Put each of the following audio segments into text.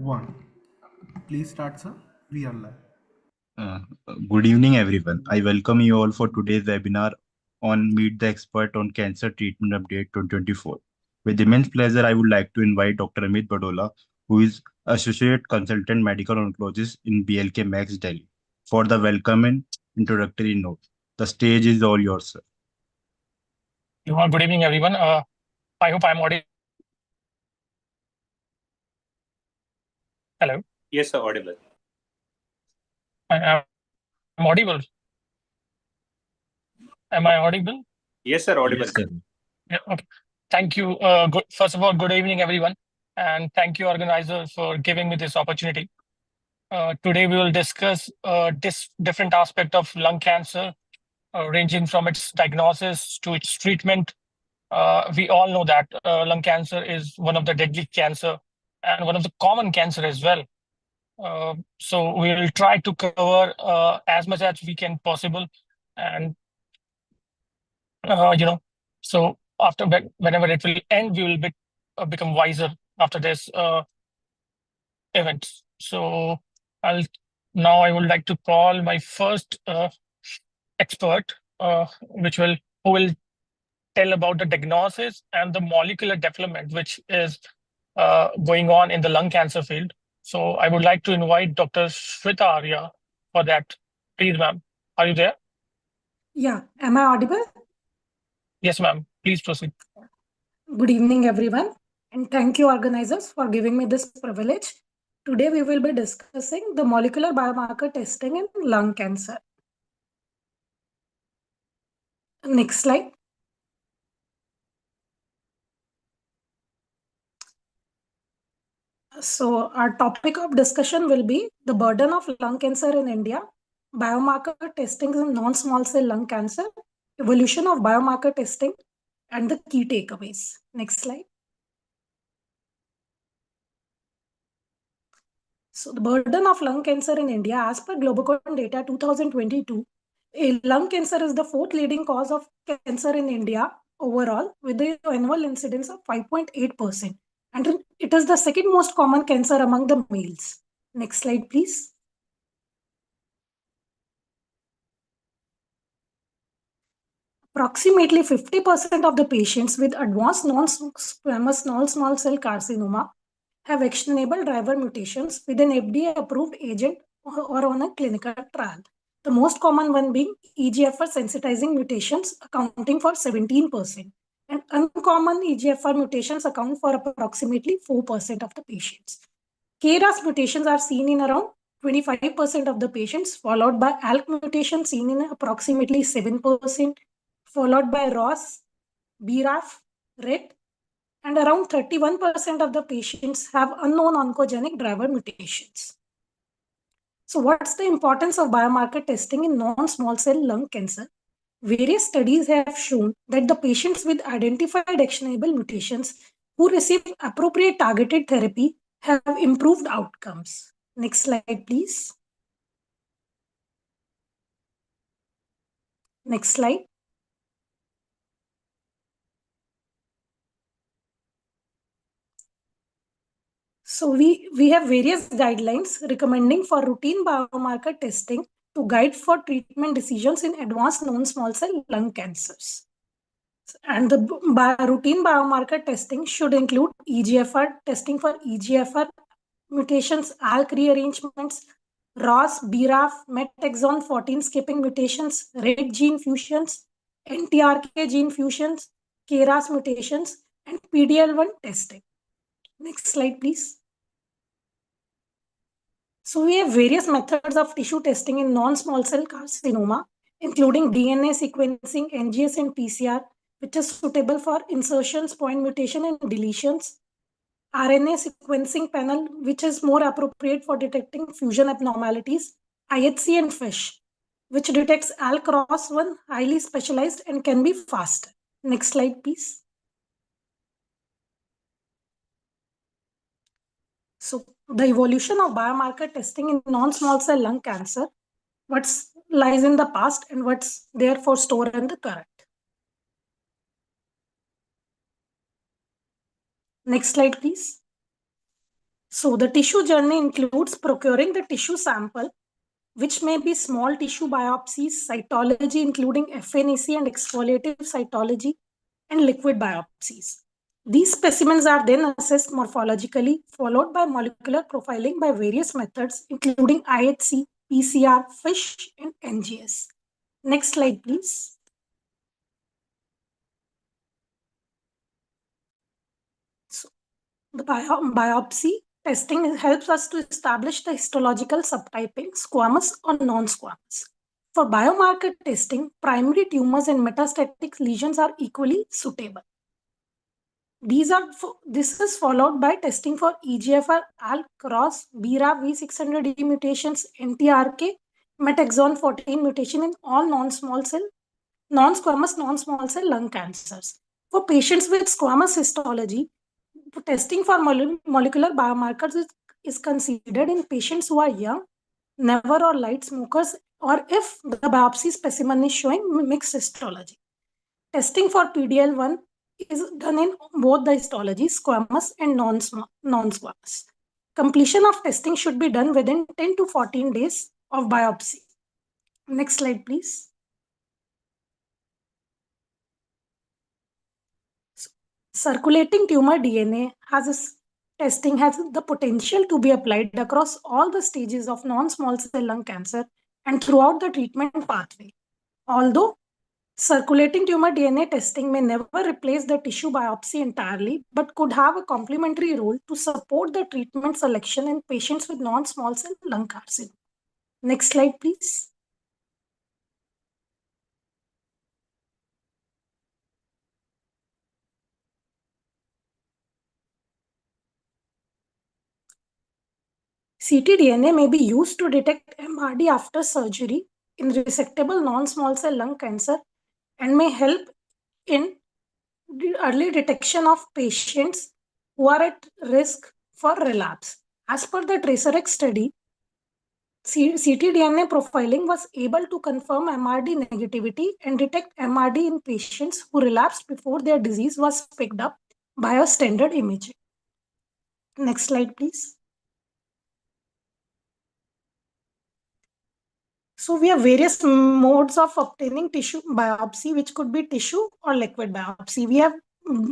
One. Please start, sir. We are live. Uh, Good evening, everyone. I welcome you all for today's webinar on Meet the Expert on Cancer Treatment Update 2024. With immense pleasure, I would like to invite Dr. Amit Badola, who is Associate Consultant Medical Oncologist in BLK Max Delhi, for the welcome and introductory note. The stage is all yours, sir. Good evening, everyone. I hope I'm audible. Hello. Yes, sir, audible. I'm audible. Am I audible? Yes, sir, audible. Yes, sir. Yeah. Okay. Thank you. First of all, good evening, everyone, and thank you, organizers, for giving me this opportunity. Today, we will discuss different aspect of lung cancer, ranging from its diagnosis to its treatment. We all know that lung cancer is one of the deadly cancer and one of the common cancer as well. So we will try to cover as much as we can possible, and so after whenever it will end, we will become wiser after this event. So I would like to call my first expert, who will tell about the diagnosis and the molecular development which is going on in the lung cancer field. So I would like to invite Dr. Shweta Arya for that. Please, ma'am. Are you there? Yeah. Am I audible? Yes, ma'am. Please proceed. Good evening, everyone. And thank you, organizers, for giving me this privilege. Today, we will be discussing the molecular biomarker testing in lung cancer. Next slide. So our topic of discussion will be the burden of lung cancer in India, biomarker testing in non-small cell lung cancer, evolution of biomarker testing, and the key takeaways. Next slide. So the burden of lung cancer in India, as per Globocon data 2022, lung cancer is the fourth leading cause of cancer in India overall, with the annual incidence of 5.8%. And it is the second most common cancer among the males. Next slide, please. Approximately 50% of the patients with advanced non-squamous non-small cell carcinoma have actionable driver mutations with an FDA-approved agent or on a clinical trial. The most common one being EGFR sensitizing mutations, accounting for 17%. And uncommon EGFR mutations account for approximately 4% of the patients. KRAS mutations are seen in around 25% of the patients, followed by ALK mutation seen in approximately 7%, followed by ROS, BRAF, RET, and around 31% of the patients have unknown oncogenic driver mutations. So what's the importance of biomarker testing in non-small cell lung cancer? Various studies have shown that the patients with identified actionable mutations who receive appropriate targeted therapy have improved outcomes. Next slide, please. Next slide. So we have various guidelines recommending for routine biomarker testing to guide for treatment decisions in advanced non-small cell lung cancers. And the routine biomarker testing should include EGFR testing for EGFR mutations, ALK rearrangements, ROS, BRAF, MET exon 14 skipping mutations, RET gene fusions, NTRK gene fusions, KRAS mutations, and PDL1 testing. Next slide, please. So we have various methods of tissue testing in non-small cell carcinoma, including DNA sequencing, NGS, and PCR, which is suitable for insertions, point mutation, and deletions. RNA sequencing panel, which is more appropriate for detecting fusion abnormalities. IHC and FISH, which detects ALK-ROS1, highly specialized and can be faster. Next slide, please. So the evolution of biomarker testing in non-small cell lung cancer, what lies in the past and what's therefore stored in the current. Next slide, please. So the tissue journey includes procuring the tissue sample, which may be small tissue biopsies, cytology including FNAC and exfoliative cytology, and liquid biopsies. These specimens are then assessed morphologically, followed by molecular profiling by various methods, including IHC, PCR, FISH, and NGS. Next slide, please. So, the biopsy testing helps us to establish the histological subtyping, squamous or non-squamous. For biomarker testing, primary tumors and metastatic lesions are equally suitable. This is followed by testing for EGFR, ALK, ROS, BRAF, V600E mutations, NTRK, MET exon 14 mutation in all non-squamous, non-small cell lung cancers. For patients with squamous histology, testing for molecular biomarkers is considered in patients who are young, never or light smokers, or if the biopsy specimen is showing mixed histology. Testing for PD-L1 is done in both the histologies, squamous and non-squamous. Completion of testing should be done within 10 to 14 days of biopsy. Next slide, please. Circulating tumor DNA testing has the potential to be applied across all the stages of non-small cell lung cancer and throughout the treatment pathway. Although circulating tumor DNA testing may never replace the tissue biopsy entirely, but could have a complementary role to support the treatment selection in patients with non-small cell lung carcinoma. Next slide, please. ctDNA may be used to detect MRD after surgery in resectable non-small cell lung cancer and may help in the early detection of patients who are at risk for relapse. As per the TRACERx study, ctDNA profiling was able to confirm MRD negativity and detect MRD in patients who relapsed before their disease was picked up by a standard imaging. Next slide, please. So we have various modes of obtaining tissue biopsy, which could be tissue or liquid biopsy. We have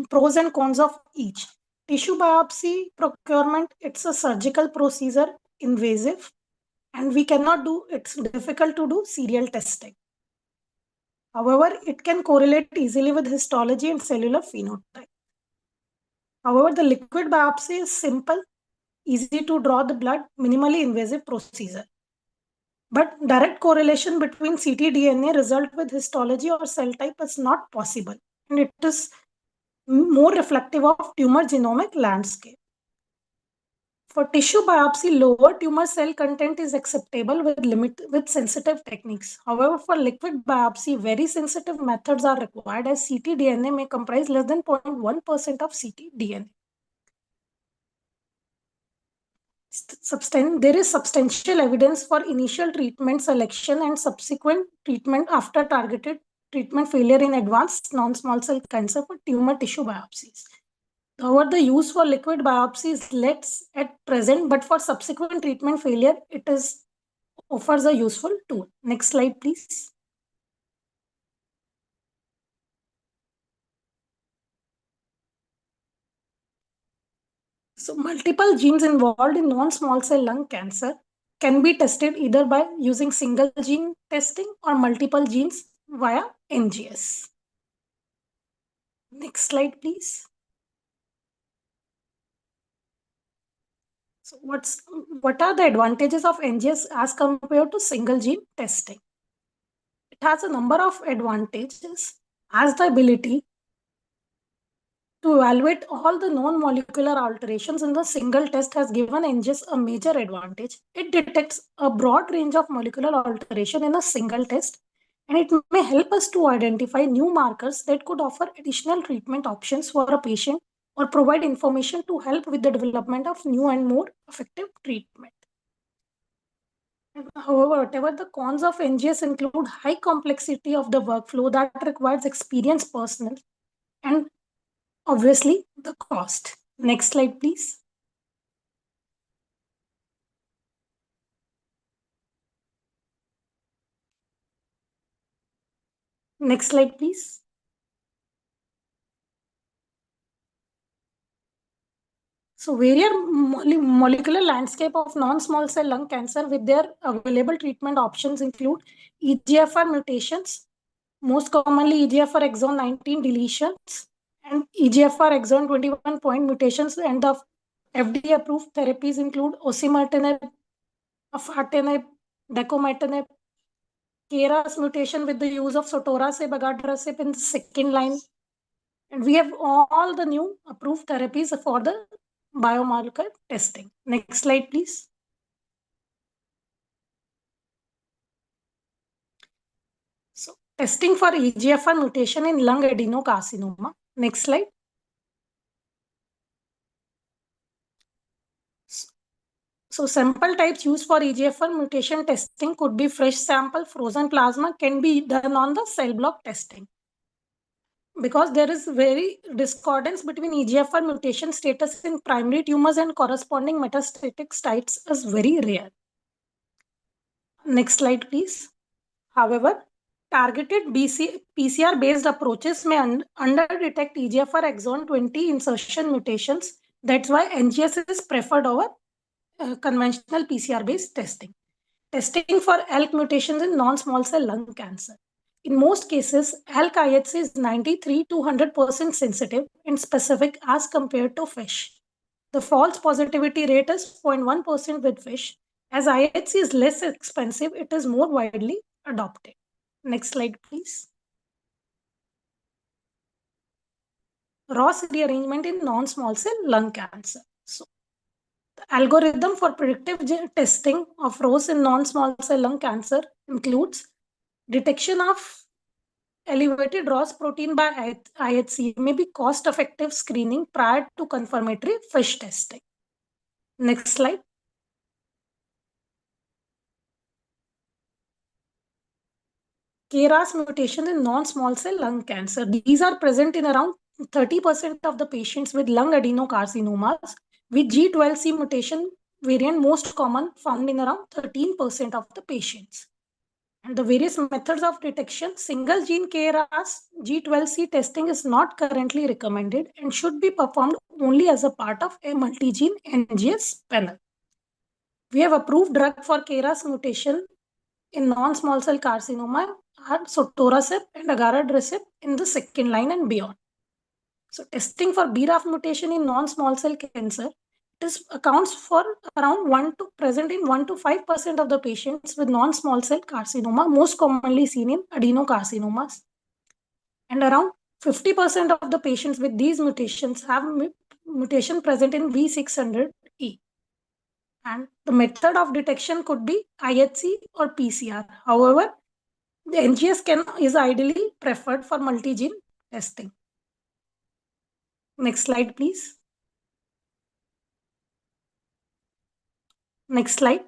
pros and cons of each. Tissue biopsy procurement, it's a surgical procedure, invasive, and we cannot do, it's difficult to do serial testing. However, it can correlate easily with histology and cellular phenotype. However, the liquid biopsy is simple, easy to draw the blood, minimally invasive procedure. But direct correlation between ctDNA result with histology or cell type is not possible, and it is more reflective of tumor genomic landscape. For tissue biopsy, lower tumor cell content is acceptable with sensitive techniques. However, for liquid biopsy, very sensitive methods are required as ctDNA may comprise less than 0.1% of ctDNA. There is substantial evidence for initial treatment selection and subsequent treatment after targeted treatment failure in advanced non-small cell cancer for tumor tissue biopsies. However, the use for liquid biopsy is less at present, but for subsequent treatment failure, it offers a useful tool. Next slide, please. So multiple genes involved in non-small cell lung cancer can be tested either by using single gene testing or multiple genes via NGS. Next slide, please. So what are the advantages of NGS as compared to single gene testing? It has a number of advantages as the ability to evaluate all the non-molecular alterations in the single test has given NGS a major advantage. It detects a broad range of molecular alteration in a single test, and it may help us to identify new markers that could offer additional treatment options for a patient or provide information to help with the development of new and more effective treatment. However, whatever the cons of NGS include high complexity of the workflow that requires experienced personnel and obviously the cost. Next slide, please. Next slide, please. So molecular landscape of non-small cell lung cancer with their available treatment options include EGFR mutations, most commonly EGFR exon 19 deletions and EGFR exon 21 point mutations, and the FDA approved therapies include osimertinib, afatinib, dacometinib, KRAS mutation with the use of sotorasib, adagrasib in the second line. And we have all the new approved therapies for the biomarker testing. Next slide, please. So, testing for EGFR mutation in lung adenocarcinoma. Next slide. So, sample types used for EGFR mutation testing could be fresh sample, frozen plasma, can be done on the cell block testing. Because there is very discordance between EGFR mutation status in primary tumors and corresponding metastatic sites is very rare. Next slide, please. However, targeted PCR-based approaches may under-detect EGFR exon 20 insertion mutations. That's why NGS is preferred over conventional PCR-based testing. Testing for ALK mutations in non-small cell lung cancer. In most cases, ALK IHC is 93 to 100% sensitive and specific as compared to FISH. The false positivity rate is 0.1% with FISH. As IHC is less expensive, it is more widely adopted. Next slide, please. ROS rearrangement in non-small cell lung cancer. So, the algorithm for predictive testing of ROS in non-small cell lung cancer includes detection of elevated ROS protein by IHC may be cost-effective screening prior to confirmatory FISH testing. Next slide. KRAS mutation in non-small cell lung cancer. These are present in around 30% of the patients with lung adenocarcinomas, with G12C mutation variant most common, found in around 13% of the patients. And the various methods of detection, single gene KRAS G12C testing is not currently recommended and should be performed only as a part of a multi-gene NGS panel. We have approved drug for KRAS mutation in non-small cell carcinoma are sotorasib and adagrasib in the second line and beyond. So testing for BRAF mutation in non-small cell cancer, this accounts for around present in 1 to 5% of the patients with non-small cell carcinoma, most commonly seen in adenocarcinomas. And around 50% of the patients with these mutations have mutation present in V600E. And the method of detection could be IHC or PCR. However, the NGS is ideally preferred for multi-gene testing. Next slide, please. Next slide.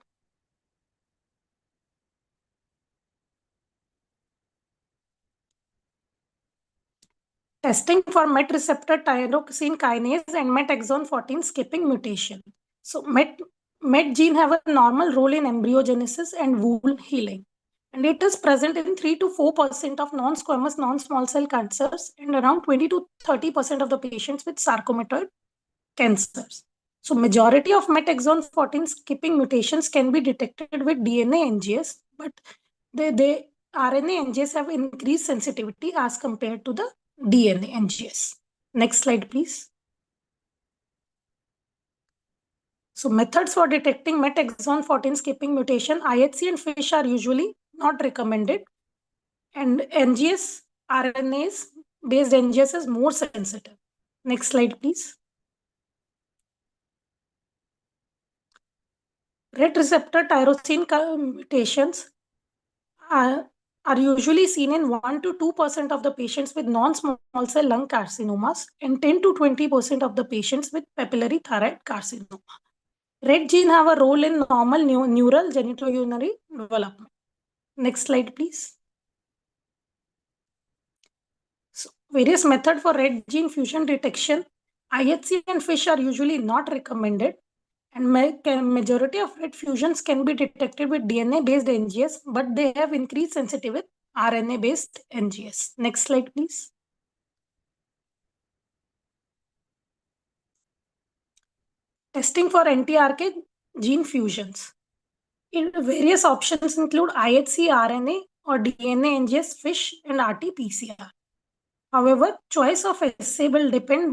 Testing for MET receptor tyrosine kinase and MET exon 14 skipping mutation. So MET gene have a normal role in embryogenesis and wound healing. And it is present in 3 to 4% of non-squamous non-small cell cancers and around 20 to 30% of the patients with sarcomatoid cancers. So majority of MET exon 14 skipping mutations can be detected with DNA NGS, but the RNA NGS have increased sensitivity as compared to the DNA NGS. Next slide, please. So methods for detecting MET exon 14 skipping mutation, IHC and FISH are usually not recommended. And NGS, RNAs based NGS is more sensitive. Next slide, please. RET receptor tyrosine mutations are usually seen in 1 to 2% of the patients with non-small cell lung carcinomas and 10 to 20% of the patients with papillary thyroid carcinoma. RET gene have a role in normal neural genitourinary development. Next slide, please. So, various methods for RET gene fusion detection. IHC and FISH are usually not recommended, and majority of RET fusions can be detected with DNA-based NGS, but they have increased sensitivity RNA-based NGS. Next slide, please. Testing for NTRK gene fusions. Various options include IHC RNA or DNA NGS, FISH, and RT-PCR. However, choice of assay will depend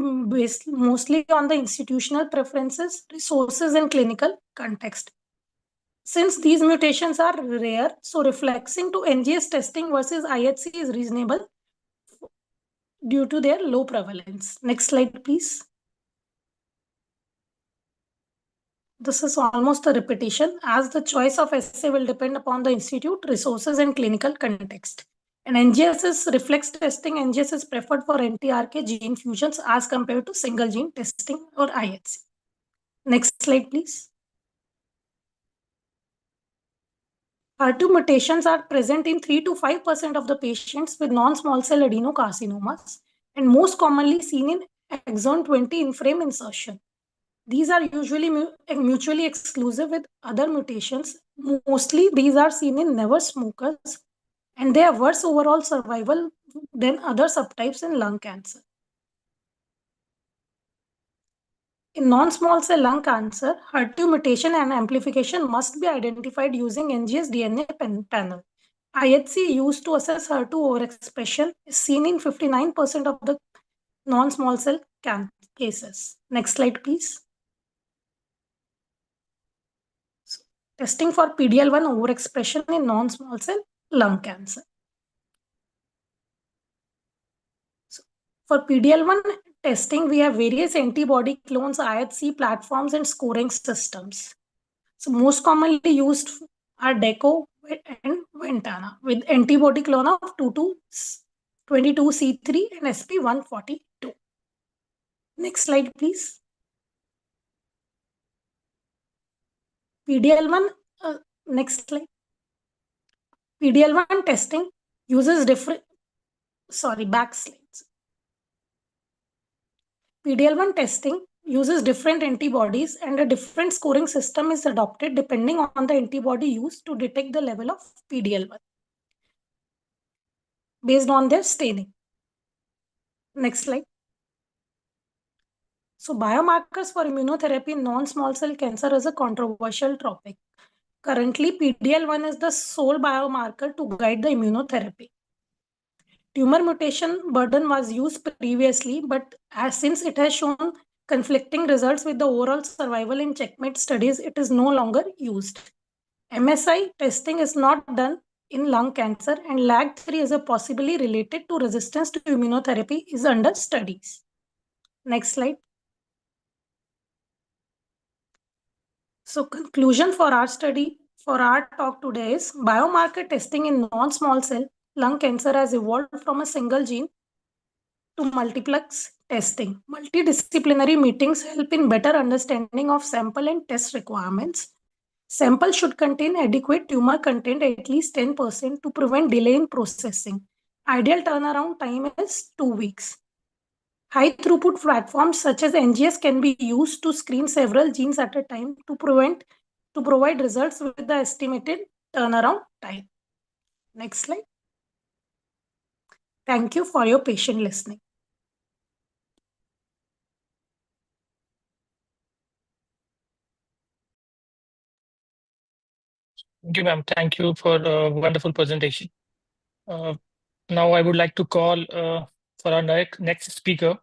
mostly on the institutional preferences, resources, and clinical context. Since these mutations are rare, so reflexing to NGS testing versus IHC is reasonable due to their low prevalence. Next slide, please. This is almost a repetition, as the choice of assay will depend upon the institute, resources, and clinical context. And NGS is reflex testing. NGS is preferred for NTRK gene fusions as compared to single gene testing or IHC. Next slide, please. HER2 mutations are present in 3 to 5% of the patients with non-small cell adenocarcinomas and most commonly seen in exon 20 in-frame insertion. These are usually mutually exclusive with other mutations. Mostly, these are seen in never smokers, and they have worse overall survival than other subtypes in lung cancer. In non-small cell lung cancer, HER2 mutation and amplification must be identified using NGS DNA panel. IHC used to assess HER2 overexpression is seen in 59% of the non-small cell cases. Next slide, please. Testing for PD-L1 overexpression in non-small cell lung cancer. So for PD-L1 testing, we have various antibody clones, IHC platforms, and scoring systems. So most commonly used are DECO and Ventana with antibody clone of 22C3 and SP142. Next slide, please. PD-L1, next slide. PD-L1 testing uses back slides. PD-L1 testing uses different antibodies and a different scoring system is adopted depending on the antibody used to detect the level of PD-L1 based on their staining. Next slide. So biomarkers for immunotherapy in non-small cell cancer is a controversial topic. Currently, PD-L1 is the sole biomarker to guide the immunotherapy. Tumor mutation burden was used previously, but since it has shown conflicting results with the overall survival in checkmate studies, it is no longer used. MSI testing is not done in lung cancer, and LAG3 is a possibly related to resistance to immunotherapy is under studies. Next slide. So conclusion for our study, for our talk today is biomarker testing in non-small cell lung cancer has evolved from a single gene to multiplex testing. Multidisciplinary meetings help in better understanding of sample and test requirements. Sample should contain adequate tumor content at least 10% to prevent delay in processing. Ideal turnaround time is 2 weeks. High throughput platforms such as NGS can be used to screen several genes at a time to provide results with the estimated turnaround time. Next slide. Thank you for your patient listening. Thank you, ma'am. Thank you for a wonderful presentation. Now I would like to call for our next speaker,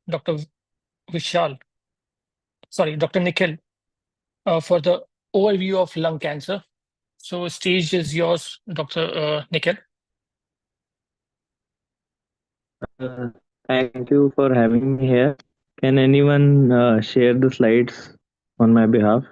Dr. Vishal, Dr. Nikhil, for the overview of lung cancer. So stage is yours, Dr. Nikhil. Uh, Thank you for having me here. Can anyone share the slides on my behalf?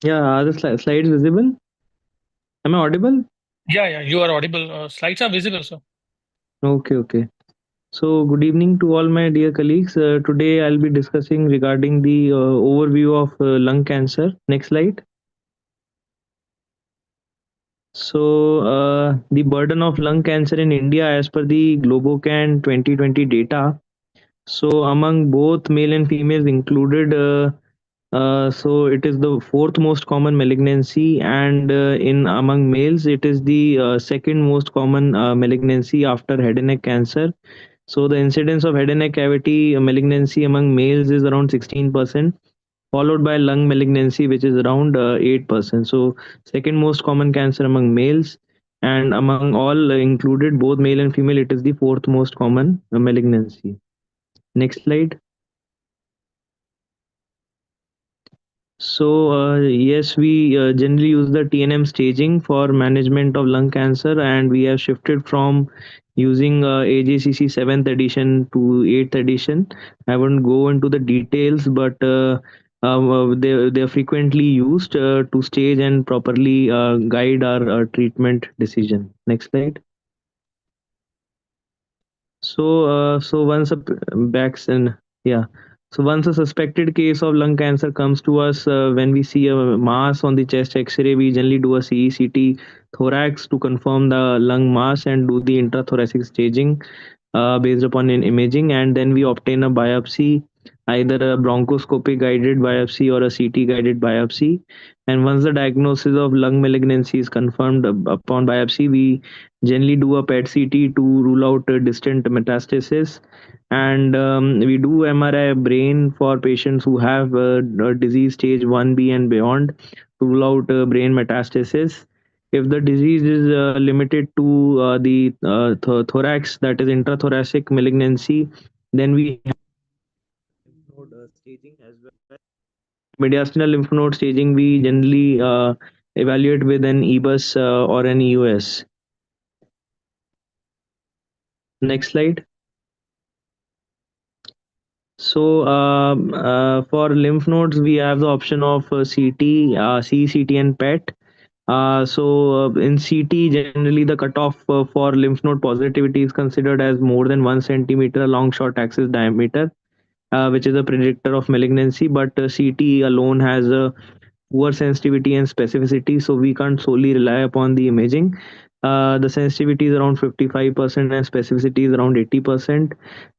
Yeah, are the slides visible? Am I audible? Yeah, you are audible. Slides are visible, sir. Okay. So, good evening to all my dear colleagues. Today, I'll be discussing regarding the overview of lung cancer. Next slide. So, the burden of lung cancer in India, as per the Globocan 2020 data. So, among both male and females included, so it is the fourth most common malignancy, and in among males, it is the second most common malignancy after head and neck cancer. So the incidence of head and neck cavity malignancy among males is around 16%, followed by lung malignancy, which is around 8%. So second most common cancer among males, and among all included, both male and female, it is the fourth most common malignancy. Next slide. So yes, we generally use the TNM staging for management of lung cancer, and we have shifted from using AJCC 7th edition to 8th edition. I won't go into the details, but they are frequently used to stage and properly guide our treatment decision. Next slide. So once a backs and yeah. So once a suspected case of lung cancer comes to us, when we see a mass on the chest X-ray, we generally do a CECT thorax to confirm the lung mass and do the intrathoracic staging based upon an imaging, and then we obtain a biopsy, either a bronchoscopy guided biopsy or a CT guided biopsy. And once the diagnosis of lung malignancy is confirmed upon biopsy, we generally do a PET CT to rule out distant metastasis. And we do MRI brain for patients who have disease stage 1B and beyond to rule out brain metastasis. If the disease is limited to the thorax, that is intrathoracic malignancy, then we have lymph node staging as well. Mediastinal lymph node staging, we generally evaluate with an EBUS or an EUS. Next slide. So for lymph nodes, we have the option of CT, CCT, and PET. So in CT, generally the cutoff for lymph node positivity is considered as more than 1 centimeter long short axis diameter, which is a predictor of malignancy. But CT alone has a poor sensitivity and specificity, so we can't solely rely upon the imaging. The sensitivity is around 55% and specificity is around 80%.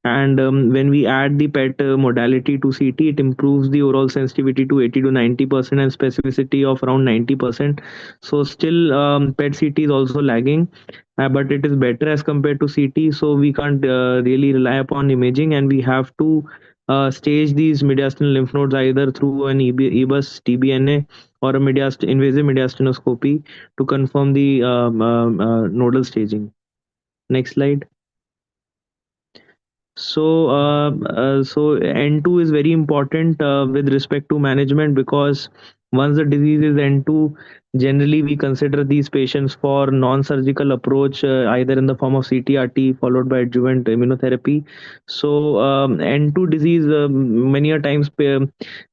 And when we add the PET modality to CT, it improves the overall sensitivity to 80 to 90% and specificity of around 90%. So still, PET CT is also lagging, but it is better as compared to CT. So we can't really rely upon imaging, and we have to stage these mediastinal lymph nodes either through an EBUS, TBNA, or a invasive mediastinoscopy to confirm the nodal staging. Next slide. So N2 is very important with respect to management, because once the disease is N2, generally we consider these patients for non-surgical approach, either in the form of CTRT followed by adjuvant immunotherapy. So N2 disease, many a times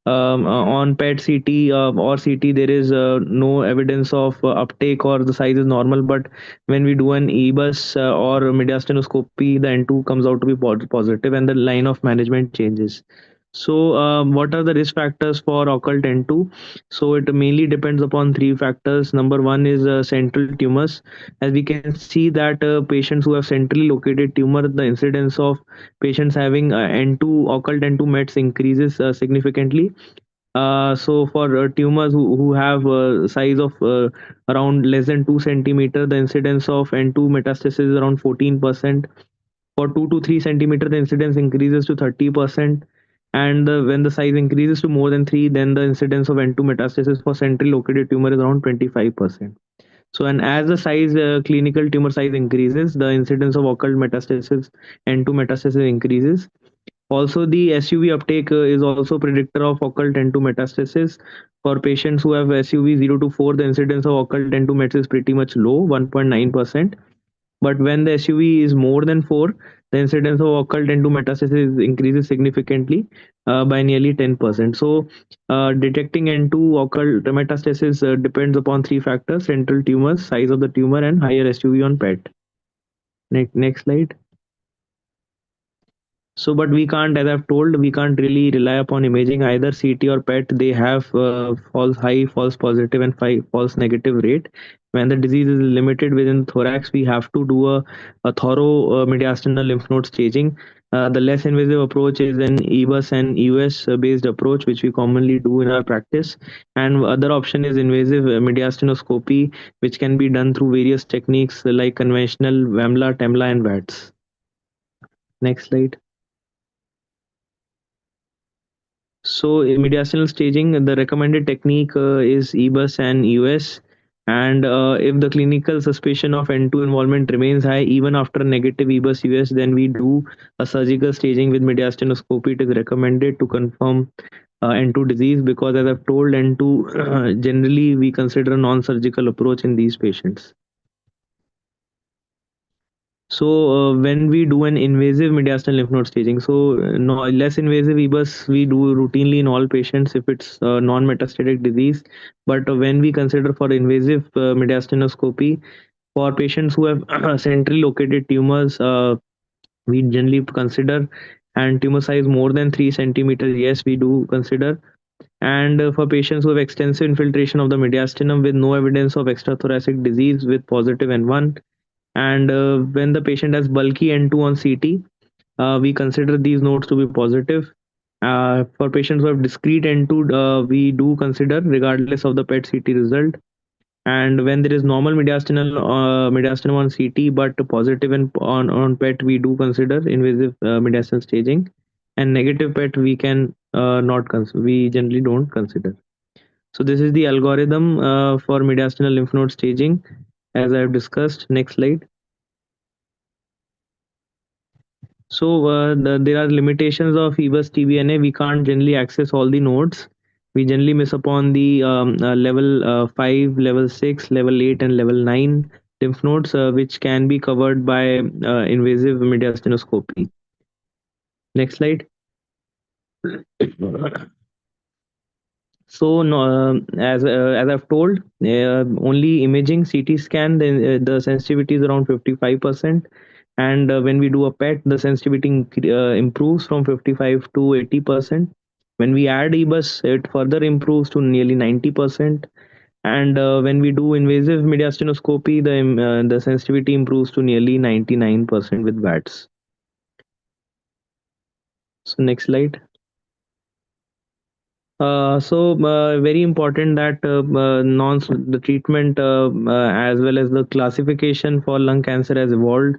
on PET CT or CT, there is no evidence of uptake or the size is normal. But when we do an EBUS or mediastinoscopy, the N2 comes out to be positive, and the line of management changes. So, what are the risk factors for occult N2? So, it mainly depends upon three factors. Number one is central tumors. As we can see that patients who have centrally located tumor, the incidence of patients having N2 occult N2 mets increases significantly. So for tumors who have size of around less than 2 centimeter, the incidence of N2 metastasis is around 14%. For 2 to 3 centimeter, the incidence increases to 30%. And when the size increases to more than 3, then the incidence of N2 metastasis for centrally located tumor is around 25%. So, and as the size, clinical tumor size increases, the incidence of occult metastasis, N2 metastasis increases. Also, the SUV uptake is also predictor of occult N2 metastasis. For patients who have SUV 0 to 4, the incidence of occult N2 mets is pretty much low, 1.9%. But when the SUV is more than 4, the incidence of occult N2 metastasis increases significantly by nearly 10%. So, detecting N2 occult metastasis depends upon three factors: central tumors, size of the tumor, and higher SUV on PET. Next slide. So, but we can't, as I've told, we can't really rely upon imaging either CT or PET. They have high false positive and false negative rate. When the disease is limited within thorax, we have to do a thorough mediastinal lymph node staging. The less invasive approach is an EBUS and EUS based approach, which we commonly do in our practice. And other option is invasive mediastinoscopy, which can be done through various techniques like conventional VAMLA, TEMLA, and VATS. Next slide. So in mediastinal staging, the recommended technique is EBUS and EUS. And if the clinical suspicion of N2 involvement remains high even after negative EBUS EUS, then we do a surgical staging with mediastinoscopy. It is recommended to confirm N2 disease, because as I've told, N2 generally we consider a non-surgical approach in these patients. So when we do an invasive mediastinal lymph node staging, so no less invasive EBUS we do routinely in all patients if it's non-metastatic disease. But when we consider for invasive mediastinoscopy for patients who have centrally located tumors, we generally consider, and tumor size more than 3 centimeters, yes, we do consider. And for patients who have extensive infiltration of the mediastinum with no evidence of extrathoracic disease with positive N1, and when the patient has bulky N2 on CT, we consider these nodes to be positive. For patients who have discrete N2, we do consider regardless of the PET CT result. And when there is normal mediastinum on CT but positive on PET, we do consider invasive mediastinal staging. And negative PET we can not consider. We generally don't consider. So this is the algorithm for mediastinal lymph node staging, as I have discussed. Next slide. So there are limitations of EBUS TBNA. We can't generally access all the nodes. We generally miss upon the level 5, level 6, level 8, and level 9 lymph nodes, which can be covered by invasive mediastinoscopy. Next slide. So as I've told, only imaging CT scan, the sensitivity is around 55%. And when we do a PET, the sensitivity improves from 55 to 80%. When we add EBUS, it further improves to nearly 90%. And when we do invasive mediastinoscopy, the sensitivity improves to nearly 99% with VATS. So next slide. Very important that the treatment as well as the classification for lung cancer has evolved.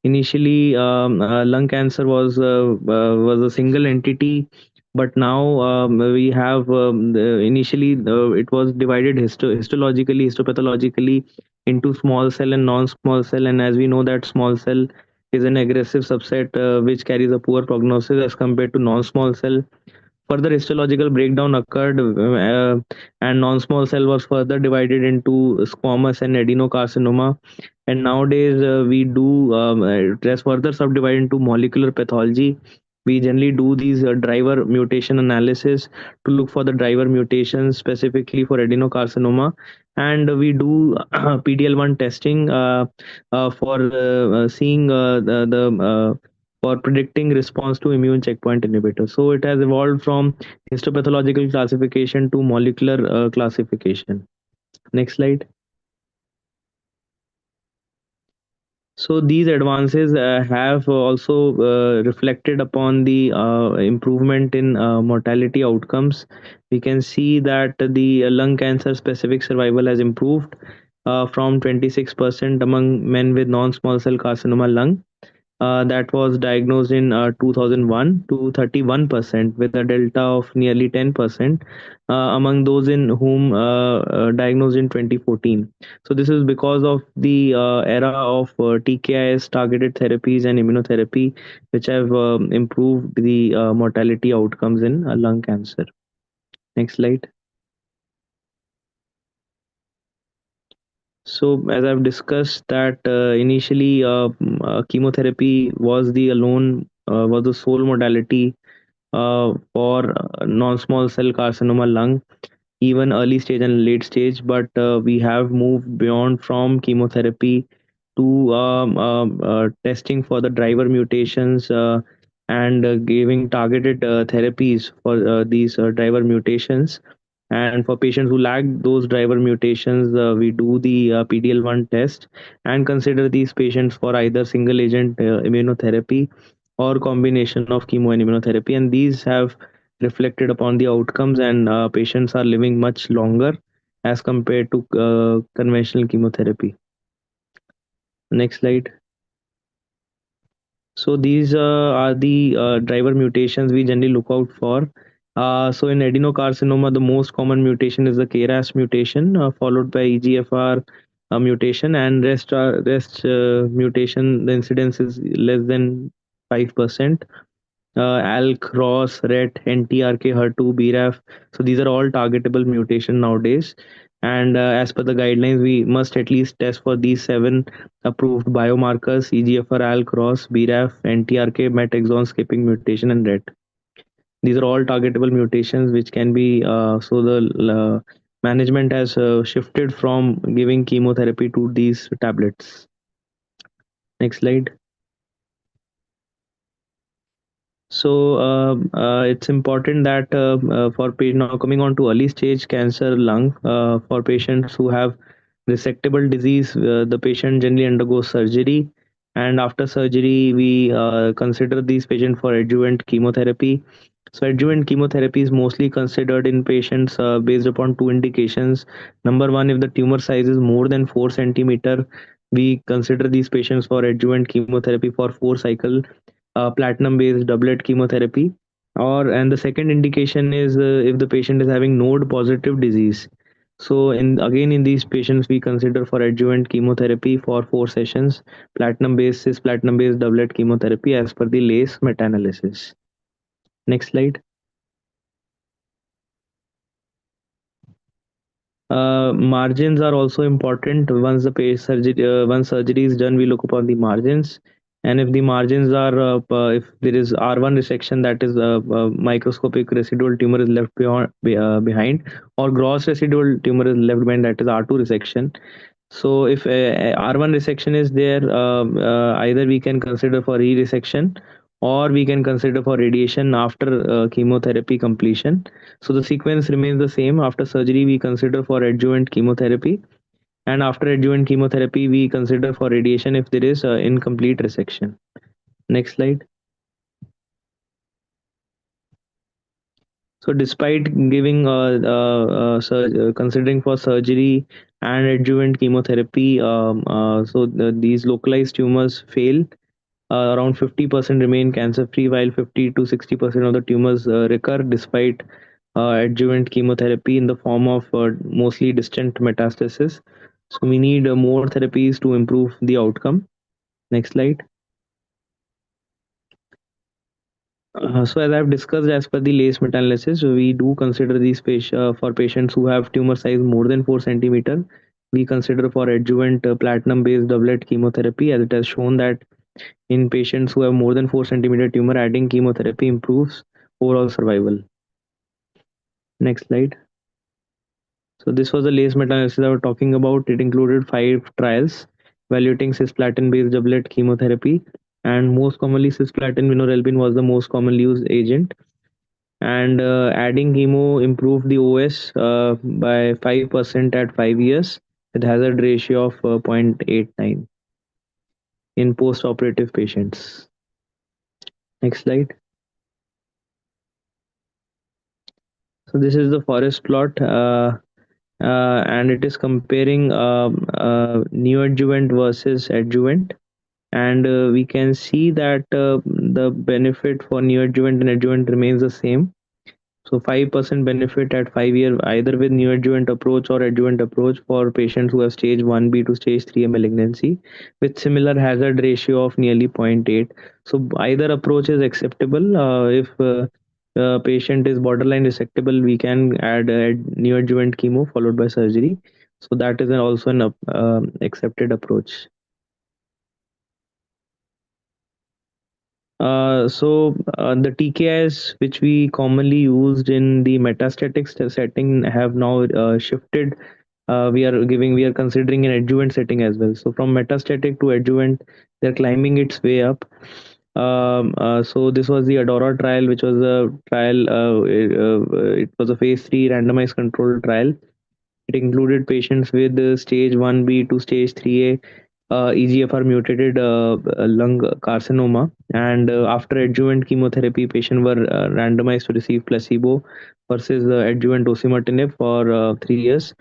Initially, lung cancer was a single entity, but now we have initially it was divided histologically, histopathologically into small cell and non-small cell, and as we know that small cell is an aggressive subset which carries a poor prognosis as compared to non-small cell. Further histological breakdown occurred, and non-small cell was further divided into squamous and adenocarcinoma. And nowadays, we do it further subdivided into molecular pathology. We generally do these driver mutation analysis to look for the driver mutations specifically for adenocarcinoma, and we do PDL1 testing for seeing for predicting response to immune checkpoint inhibitors. So it has evolved from histopathological classification to molecular classification. Next slide. So these advances have also reflected upon the improvement in mortality outcomes. We can see that the lung cancer specific survival has improved from 26% among men with non-small cell carcinoma lung that was diagnosed in 2001 to 31% with a delta of nearly 10% among those in whom diagnosed in 2014. So this is because of the era of TKIs, targeted therapies, and immunotherapy, which have improved the mortality outcomes in lung cancer. Next slide. So as I've discussed that initially chemotherapy was the sole modality for non-small cell carcinoma lung, even early stage and late stage, but we have moved beyond from chemotherapy to testing for the driver mutations and giving targeted therapies for these driver mutations. And for patients who lack those driver mutations, we do the PDL1 test and consider these patients for either single agent immunotherapy or combination of chemo and immunotherapy. And these have reflected upon the outcomes, and patients are living much longer as compared to conventional chemotherapy. Next slide. So these are the driver mutations we generally look out for. So in adenocarcinoma, the most common mutation is the KRAS mutation, followed by EGFR mutation, and rest mutation. The incidence is less than 5%. ALK, ROS, RET, NTRK, HER2, BRAF. So these are all targetable mutation nowadays. And as per the guidelines, we must at least test for these 7 approved biomarkers: EGFR, ALK, ROS, BRAF, NTRK, MET exon skipping mutation, and RET. These are all targetable mutations which can be so the management has shifted from giving chemotherapy to these tablets. Next slide. So it's important that for now coming on to early stage cancer lung, for patients who have resectable disease, the patient generally undergoes surgery, and after surgery we consider these patients for adjuvant chemotherapy. So adjuvant chemotherapy is mostly considered in patients based upon 2 indications. Number one, if the tumor size is more than 4 centimeter, we consider these patients for adjuvant chemotherapy for 4 cycle platinum based doublet chemotherapy. And the second indication is if the patient is having node positive disease. So in these patients we consider for adjuvant chemotherapy for 4 sessions, platinum based cisplatin based doublet chemotherapy as per the LACE meta-analysis. Next slide. Margins are also important. Once surgery is done, we look upon the margins, and if the margins are if there is R1 resection, that is microscopic residual tumor is left behind, or gross residual tumor is left behind, that is R2 resection. So if R1 resection is there, either we can consider for re-resection or we can consider for radiation after chemotherapy completion. So the sequence remains the same. After surgery, we consider for adjuvant chemotherapy, and after adjuvant chemotherapy, we consider for radiation if there is incomplete resection. Next slide. So despite giving considering for surgery and adjuvant chemotherapy, these localized tumors fail. Around 50% remain cancer free, while 50 to 60% of the tumors recur despite adjuvant chemotherapy in the form of mostly distant metastasis. So we need more therapies to improve the outcome. Next slide. So as I've discussed, as per the LACE meta-analysis, we do consider these for patients who have tumor size more than 4 centimeter. We consider for adjuvant platinum-based doublet chemotherapy, as it has shown that in patients who have more than 4 centimeter tumor, adding chemotherapy improves overall survival. Next slide. So this was the LACE meta-analysis I was talking about. It included 5 trials evaluating cisplatin-based doublet chemotherapy, and most commonly cisplatin vinorelbine was the most commonly used agent. And adding chemo improved the OS by 5% at 5 years with hazard ratio of 0.89 in post-operative patients. Next slide. So this is the forest plot, and it is comparing neoadjuvant versus adjuvant, and we can see that the benefit for neoadjuvant and adjuvant remains the same. So 5% benefit at 5 year either with neoadjuvant approach or adjuvant approach for patients who have stage 1B to stage 3 malignancy with similar hazard ratio of nearly 0.8. So either approach is acceptable. If patient is borderline resectable, we can add neoadjuvant chemo followed by surgery. So that is also an accepted approach. The TKIs which we commonly used in the metastatic setting have now shifted. We are considering an adjuvant setting as well. So from metastatic to adjuvant, they're climbing its way up. So this was the ADAURA trial, which was a trial. It was a phase 3 randomized controlled trial. It included patients with stage 1B to stage 3A EGFR mutated lung carcinoma, and after adjuvant chemotherapy, patients were randomized to receive placebo versus adjuvant osimertinib for 3 years.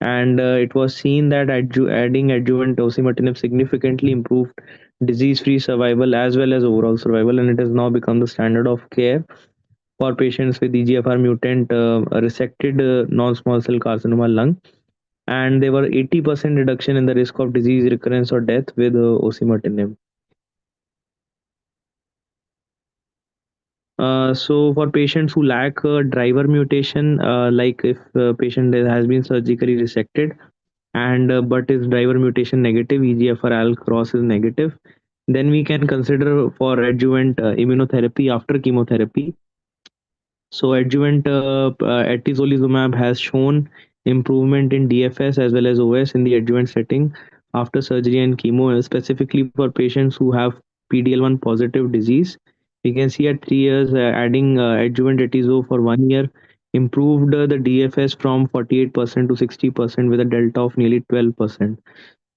And it was seen that adding adjuvant osimertinib significantly improved disease-free survival as well as overall survival, and it has now become the standard of care for patients with EGFR mutant resected non-small cell carcinoma lung, and there were 80% reduction in the risk of disease recurrence or death with osimertinib. So for patients who lack a driver mutation, like if patient has been surgically resected and but is driver mutation negative, EGFR ALK cross is negative, then we can consider for adjuvant immunotherapy after chemotherapy. So adjuvant atezolizumab has shown improvement in DFS as well as OS in the adjuvant setting after surgery and chemo, specifically for patients who have PDL1 positive disease. We can see at 3 years, adding adjuvant atezo for 1 year improved the DFS from 48% to 60% with a delta of nearly 12%.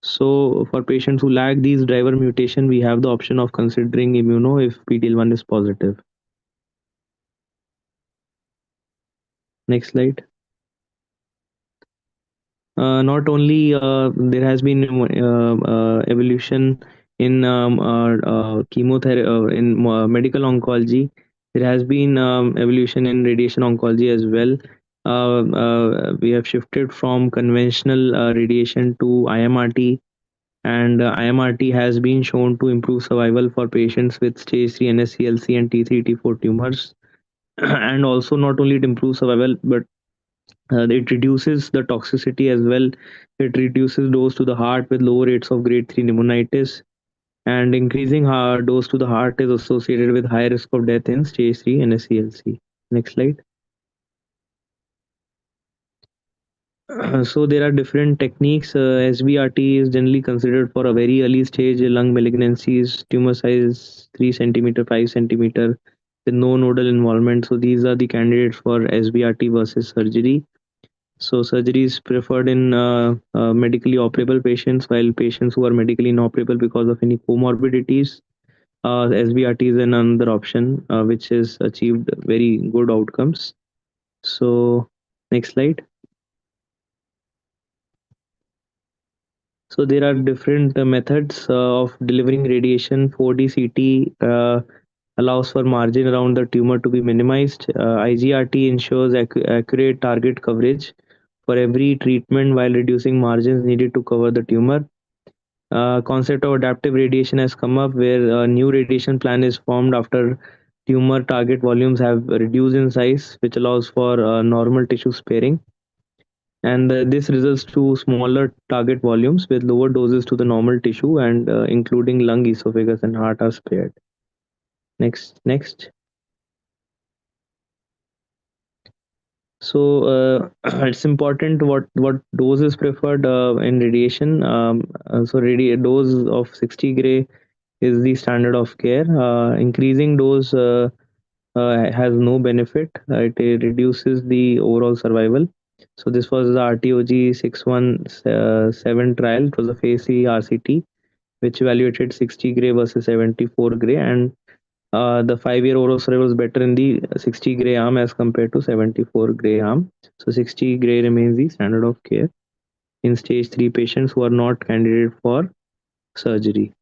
So for patients who lack these driver mutation, we have the option of considering immuno if PDL1 is positive. Next slide. Not only there has been evolution in chemotherapy in medical oncology, there has been evolution in radiation oncology as well. We have shifted from conventional radiation to IMRT, and IMRT has been shown to improve survival for patients with stage 3 NSCLC and T3 T4 tumors. And also not only it improves survival, but it reduces the toxicity as well. It reduces dose to the heart with lower rates of grade 3 pneumonitis, and increasing dose to the heart is associated with higher risk of death in stage 3 NSCLC. Next slide. So there are different techniques. SBRT is generally considered for a very early stage lung malignancies, tumor size 3 centimeter, 5 centimeter with no nodal involvement. So these are the candidates for SBRT versus surgery. So surgery is preferred in medically operable patients, while patients who are medically inoperable because of any comorbidities, SBRT is another option which has achieved very good outcomes. So next slide. So there are different methods of delivering radiation. 4D CT allows for margin around the tumor to be minimized. IGRT ensures accurate target coverage for every treatment while reducing margins needed to cover the tumor. Concept of adaptive radiation has come up where a new radiation plan is formed after tumor target volumes have reduced in size, which allows for normal tissue sparing. And this results to smaller target volumes with lower doses to the normal tissue, and including lung, esophagus, and heart are spared. Next. So it's important what dose is preferred in radiation. So dose of 60 gray is the standard of care. Increasing dose has no benefit. It reduces the overall survival. So this was the RTOG 617 trial. It was a phase 3 RCT which evaluated 60 gray versus 74 gray, and the 5-year overall survival was better in the 60 gray arm as compared to 74 gray arm. So 60 gray remains the standard of care in stage 3 patients who are not candidate for surgery.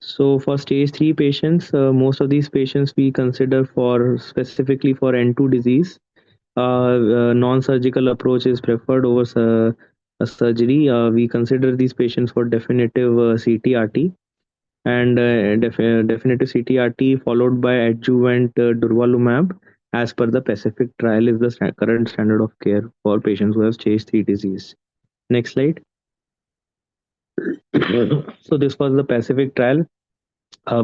So for stage 3 patients, most of these patients we consider for specifically for N2 disease. Non-surgical approach is preferred over a surgery. We consider these patients for definitive CTRT, and definitive CTRT followed by adjuvant durvalumab as per the Pacific trial is the current standard of care for patients who have stage 3 disease. Next slide. So this was the Pacific trial,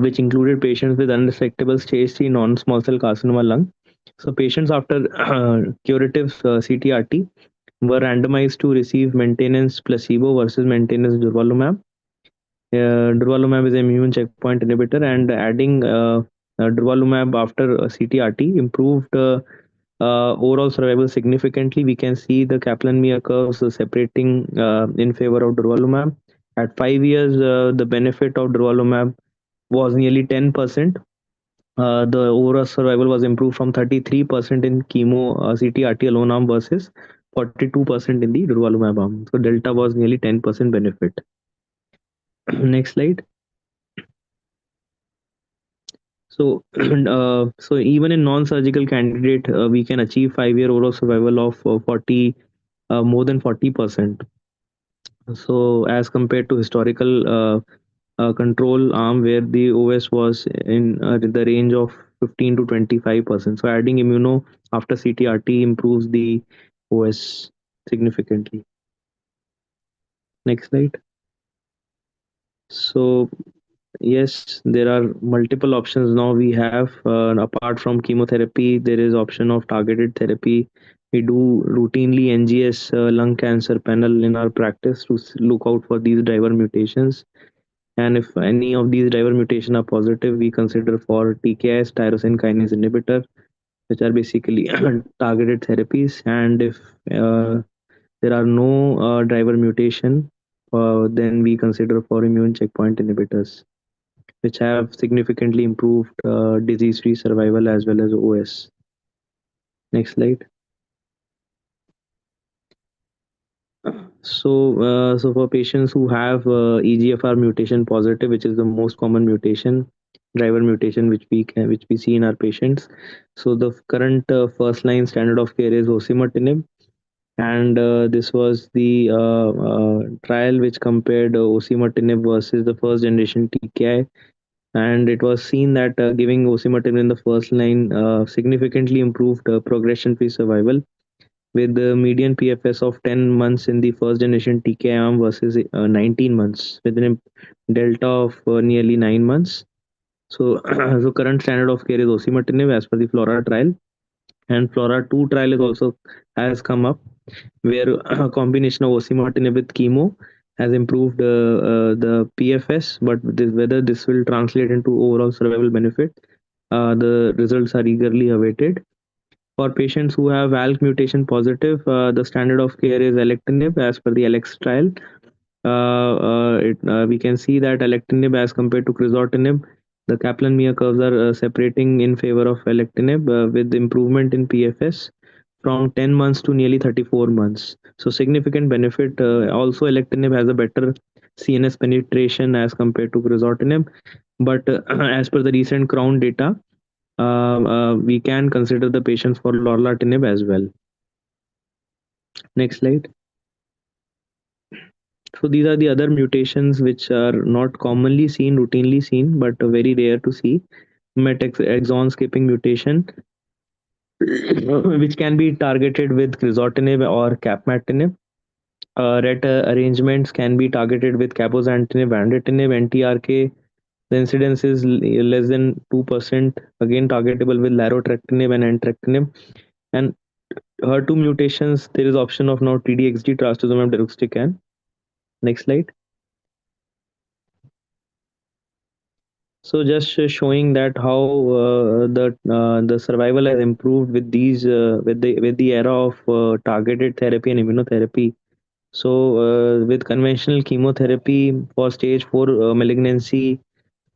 which included patients with unresectable stage 3 non-small cell carcinoma lung. So patients after curative CTRT were randomized to receive maintenance placebo versus maintenance durvalumab. Durvalumab is an immune checkpoint inhibitor, and adding durvalumab after CTRT improved overall survival significantly. We can see the Kaplan-Meier curves separating in favor of durvalumab. At 5 years, the benefit of durvalumab was nearly 10%. The overall survival was improved from 33% in chemo CTRT alone arm versus 42% in the durvalumab arm. So delta was nearly 10% benefit. Next slide. So, so even in non-surgical candidate, we can achieve 5-year overall survival of 40, more than 40%. So, as compared to historical control arm where the OS was in the range of 15 to 25%. So, adding immuno after CTRT improves the OS significantly. Next slide. So, yes, there are multiple options now we have. Apart from chemotherapy, there is option of targeted therapy. We do routinely NGS lung cancer panel in our practice to look out for these driver mutations. And if any of these driver mutation are positive, we consider for TKIs, tyrosine kinase inhibitor, which are basically targeted therapies. And if there are no driver mutation, then we consider for immune checkpoint inhibitors, which have significantly improved disease-free survival as well as OS. Next slide. So for patients who have EGFR mutation positive, which is the most common mutation, driver mutation, which we see in our patients. So the current first line standard of care is osimertinib, and this was the trial which compared osimertinib versus the first generation TKI. And it was seen that giving osimertinib in the first line significantly improved progression-free survival, with the median PFS of 10 months in the first generation TKI arm versus 19 months, with a delta of nearly 9 months. So, so current standard of care is osimertinib as per the FLORA trial, and FLORA 2 trial is also has come up, where a combination of osimertinib with chemo has improved the PFS, but whether this will translate into overall survival benefit, the results are eagerly awaited. For patients who have ALK mutation positive, the standard of care is alectinib as per the ALEX trial. We can see that alectinib as compared to crizotinib, the Kaplan-Meier curves are separating in favor of alectinib with improvement in PFS from 10 months to nearly 34 months. So significant benefit. Also, alectinib has a better CNS penetration as compared to crizotinib. But as per the recent Crown data, we can consider the patients for lorlatinib as well. Next slide. So these are the other mutations which are not commonly seen, routinely seen, but very rare to see. MET exon skipping mutation, which can be targeted with crizotinib or capmatinib. RET arrangements can be targeted with cabozantinib, vandatinib, NTRK. The incidence is less than 2%, again targetable with larotrectinib and entrectinib. And HER2 mutations, there is option of now TDXD, trastuzumab deruxtecan. Next slide. So just showing that how the survival has improved with these with the era of targeted therapy and immunotherapy. So with conventional chemotherapy for stage 4 malignancy,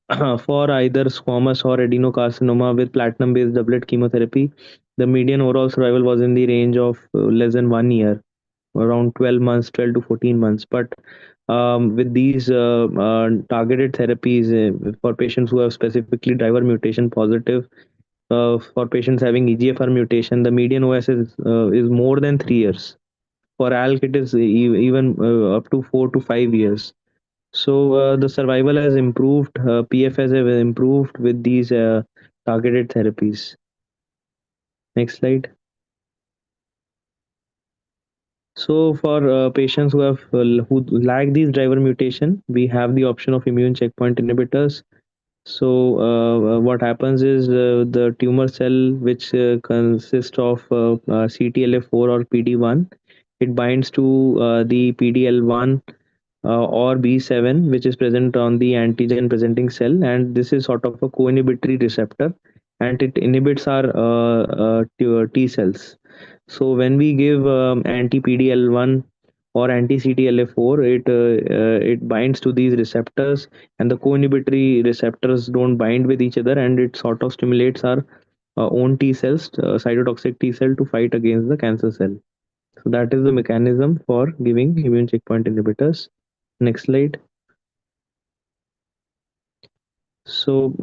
for either squamous or adenocarcinoma with platinum-based doublet chemotherapy, the median overall survival was in the range of less than 1 year, around 12 months, 12 to 14 months. But with these targeted therapies for patients who have specifically driver mutation positive, for patients having EGFR mutation, the median OS is more than 3 years. For ALK, it is even up to 4 to 5 years. So the survival has improved, PFS have improved with these targeted therapies. Next slide. So for patients who lack these driver mutation, we have the option of immune checkpoint inhibitors. So what happens is the tumor cell, which consists of CTLA4 or PD1, it binds to the PDL1 or B7, which is present on the antigen presenting cell, and this is sort of a co-inhibitory receptor, and it inhibits our T cells. So when we give anti PDL1 or anti CTLA4, it binds to these receptors, and the co-inhibitory receptors don't bind with each other, and it sort of stimulates our own T cells, cytotoxic T cell, to fight against the cancer cell. So that is the mechanism for giving immune checkpoint inhibitors. Next slide. So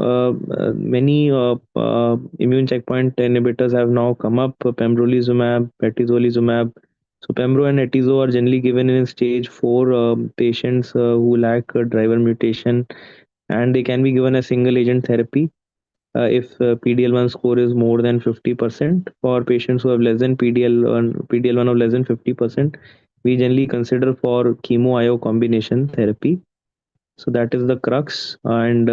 many immune checkpoint inhibitors have now come up: pembrolizumab, atezolizumab. So pembro and atezo are generally given in stage 4 patients who lack a driver mutation, and they can be given as single agent therapy if PDL1 score is more than 50%. For patients who have less than PDL1 of less than 50%, we generally consider for chemo IO combination therapy. So that is the crux. And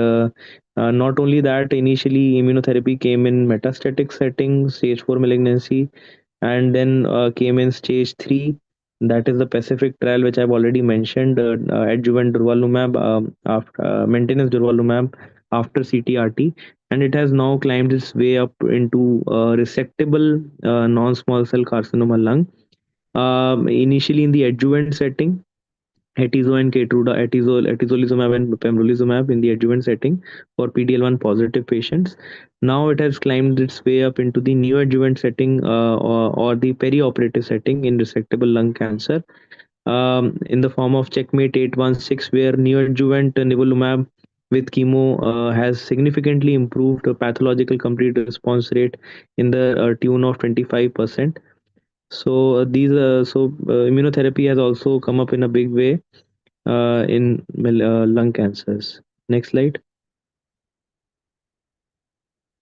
not only that, initially immunotherapy came in metastatic setting, stage 4 malignancy, and then came in stage 3. That is the Pacific trial, which I've already mentioned, adjuvant durvalumab, after maintenance durvalumab after CTRT, and it has now climbed its way up into resectable non-small cell carcinoma lung. Initially in the adjuvant setting, atezo and Keytruda, atezolizumab and pembrolizumab in the adjuvant setting for PDL1 positive patients. Now it has climbed its way up into the neoadjuvant setting or the perioperative setting in resectable lung cancer in the form of Checkmate 816, where neoadjuvant nivolumab with chemo has significantly improved pathological complete response rate in the tune of 25%. So immunotherapy has also come up in a big way in lung cancers. Next slide.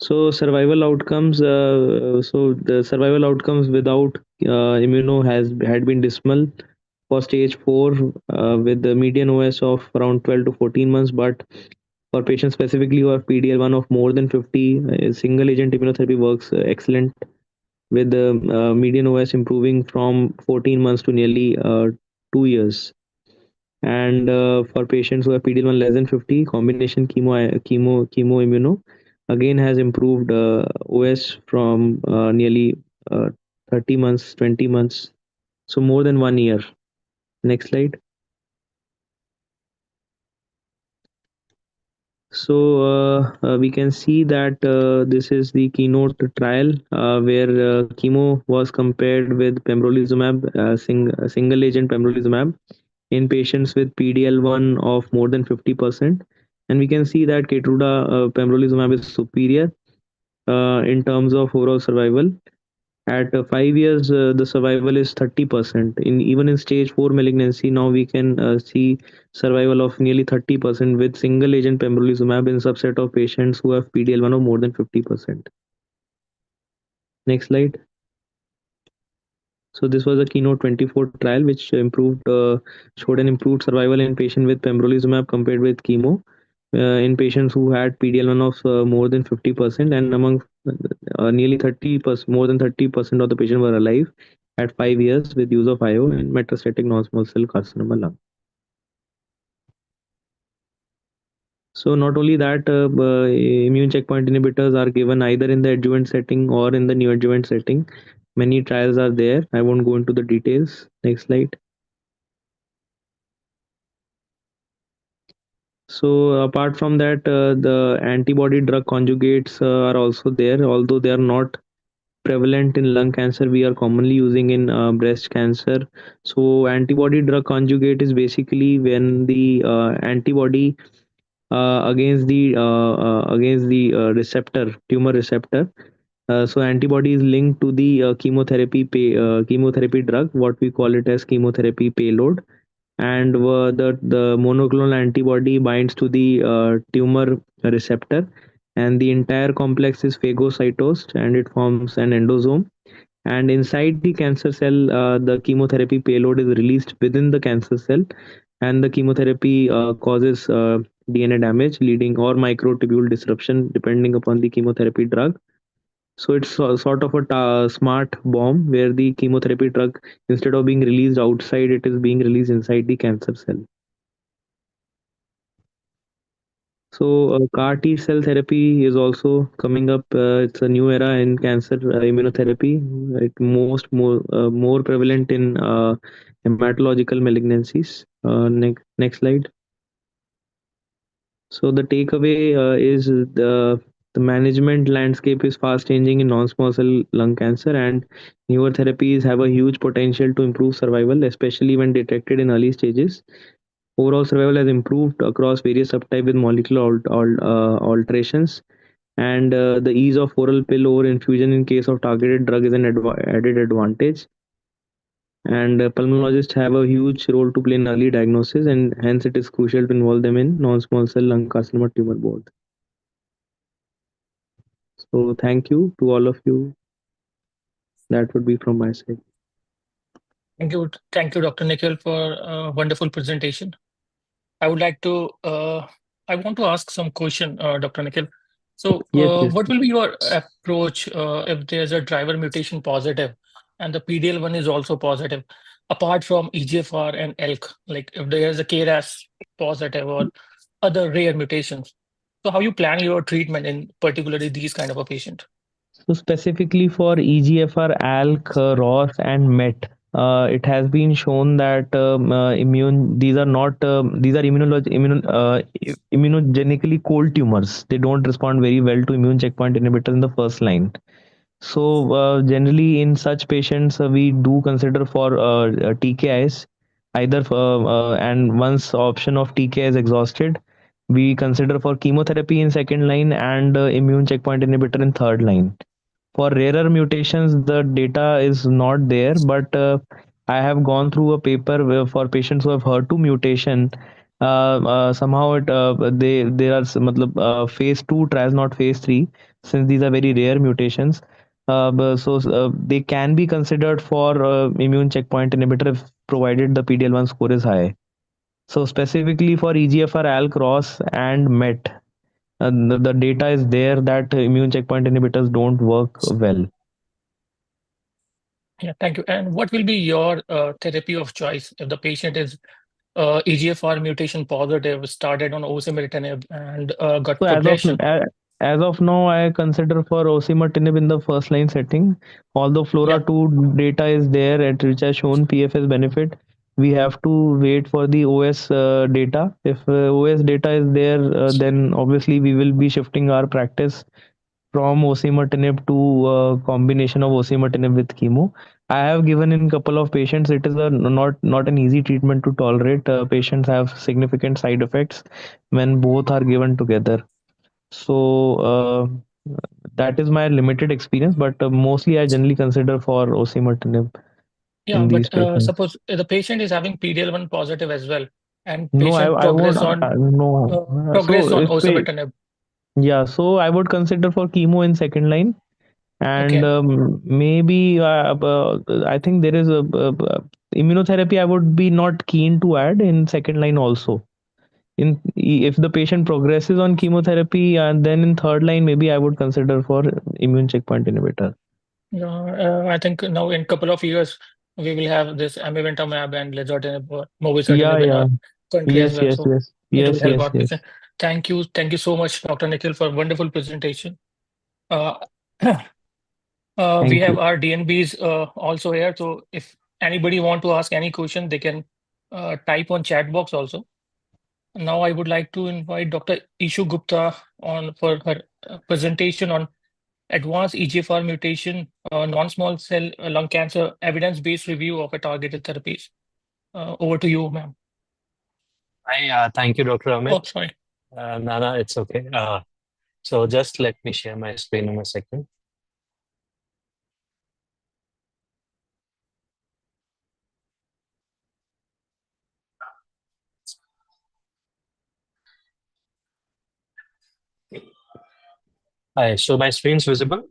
So survival outcomes. So the survival outcomes without immuno had been dismal for stage 4 with the median OS of around 12 to 14 months. But for patients specifically who have PDL1 of more than 50, single agent immunotherapy works excellent, with the median OS improving from 14 months to nearly 2 years. And for patients who have PD-L1 less than 50, combination chemo immuno again has improved OS from nearly 30 months, 20 months, so more than 1 year. Next slide. So we can see that this is the keynote trial where chemo was compared with pembrolizumab, single agent pembrolizumab, in patients with PDL1 of more than 50%. And we can see that Keytruda pembrolizumab is superior in terms of overall survival. At 5 years, the survival is 30%. Even in stage 4 malignancy, now we can see survival of nearly 30% with single agent pembrolizumab in subset of patients who have PDL1 of more than 50%. Next slide. So this was a Keynote 24 trial which showed an improved survival in patient with pembrolizumab compared with chemo in patients who had PDL1 of more than 50%, and among nearly 30%, more than 30% of the patients were alive at 5 years with use of IO in metastatic non-small cell carcinoma lung. So not only that, immune checkpoint inhibitors are given either in the adjuvant setting or in the neoadjuvant setting. Many trials are there. I won't go into the details. Next slide. So apart from that, the antibody drug conjugates are also there, although they are not prevalent in lung cancer. We are commonly using in breast cancer. So antibody drug conjugate is basically when the antibody against the receptor, tumor receptor. So antibody is linked to the chemotherapy drug, what we call it as chemotherapy payload, and the monoclonal antibody binds to the tumor receptor, and the entire complex is phagocytosed and it forms an endosome. And inside the cancer cell, the chemotherapy payload is released within the cancer cell, and the chemotherapy causes DNA damage, leading or microtubule disruption depending upon the chemotherapy drug. So it's sort of a smart bomb where the chemotherapy drug, instead of being released outside, it is being released inside the cancer cell. So CAR T cell therapy is also coming up. It's a new era in cancer immunotherapy. It more prevalent in hematological malignancies. Next slide. So the takeaway is the management landscape is fast changing in non-small cell lung cancer, and newer therapies have a huge potential to improve survival, especially when detected in early stages. Overall survival has improved across various subtypes with molecular alterations, and the ease of oral pill over infusion in case of targeted drug is an added advantage. And pulmonologists have a huge role to play in early diagnosis, and hence it is crucial to involve them in non-small cell lung carcinoma tumor board. So thank you to all of you. That would be from my side. Thank you, Dr. Nikhil, for a wonderful presentation. I would like to, I want to ask some question, Dr. Nikhil. So, Yes. what will be your approach if there's a driver mutation positive and the PDL1 is also positive, apart from EGFR and ALK, like if there's a KRAS positive or other rare mutations? So, how you plan your treatment in particularly these kind of a patient? So specifically for EGFR, ALK, ROS, and MET, it has been shown that these are not immunogenically cold tumors. They don't respond very well to immune checkpoint inhibitors in the first line. So generally in such patients, we do consider for TKIs either and once option of TKI is exhausted, we consider for chemotherapy in second line and immune checkpoint inhibitor in third line. For rarer mutations, the data is not there, but I have gone through a paper where for patients who have HER2 mutation, somehow they are phase 2 trials, not phase 3, since these are very rare mutations. They can be considered for immune checkpoint inhibitor if provided the PDL1 score is high. So specifically for EGFR, ALK, ROS, and MET, the data is there that immune checkpoint inhibitors don't work well. Yeah, thank you. And what will be your therapy of choice if the patient is EGFR mutation positive, started on osimertinib and got So progression? as of now, I consider for osimertinib in the first line setting. Although Yeah. FLORA2 data is there at which has shown PFS benefit, we have to wait for the OS data. If OS data is there, then obviously we will be shifting our practice from osimertinib to combination of osimertinib with chemo. I have given in couple of patients. It is not an easy treatment to tolerate. Patients have significant side effects when both are given together. So that is my limited experience, but mostly I generally consider for osimertinib Yeah, in these but patients. suppose the patient is having PDL1 positive as well, and No, patient I would uh, no. progress So on if osimertinib. yeah, so I would consider for chemo in second line, and Okay. maybe I think there is a immunotherapy I would be not keen to add in second line also. If the patient progresses on chemotherapy, and then in third line maybe I would consider for immune checkpoint inhibitor. I think now in couple of years we will have this amivantamab and lazertinib or Yeah, mobocertinib in our country as yes, well. yes, So yes, it will yes, help yes, our yes. patient. Thank you so much, Dr. Nikhil, for wonderful presentation. Uh, we Thank have you. our DNBs also here. So if anybody want to ask any question, they can type on chat box also. Now I would like to invite Dr. Ishu Gupta on for her presentation on advanced EGFR mutation, non-small cell lung cancer evidence-based review of a targeted therapies. Over to you, ma'am. Hi, thank you, Dr. Amit. Oh, sorry. Nana, it's okay. So just let me share my screen in a second. Hi, so my screen's visible?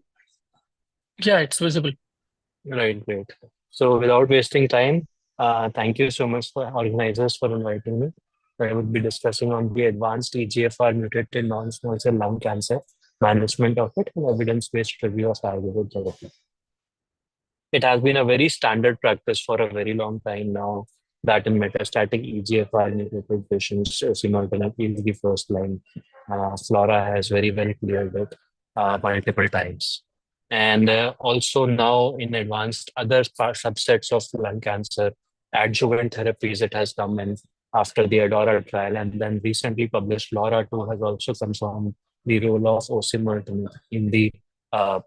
Yeah, it's visible. Right, great. So without wasting time, thank you so much for organizers for inviting me. I would be discussing on the advanced EGFR mutated non-small cell lung cancer, management of it, and evidence-based review of Ayurvedic therapy. It has been a very standard practice for a very long time now that in metastatic EGFR mutated patients, semaglutide is the first line. Flora has very well cleared it multiple times. And also now in advanced other subsets of lung cancer, adjuvant therapies, it has come in after the ADAURA trial. And then recently published LAURA-2 has also confirmed the role of osimertinib in the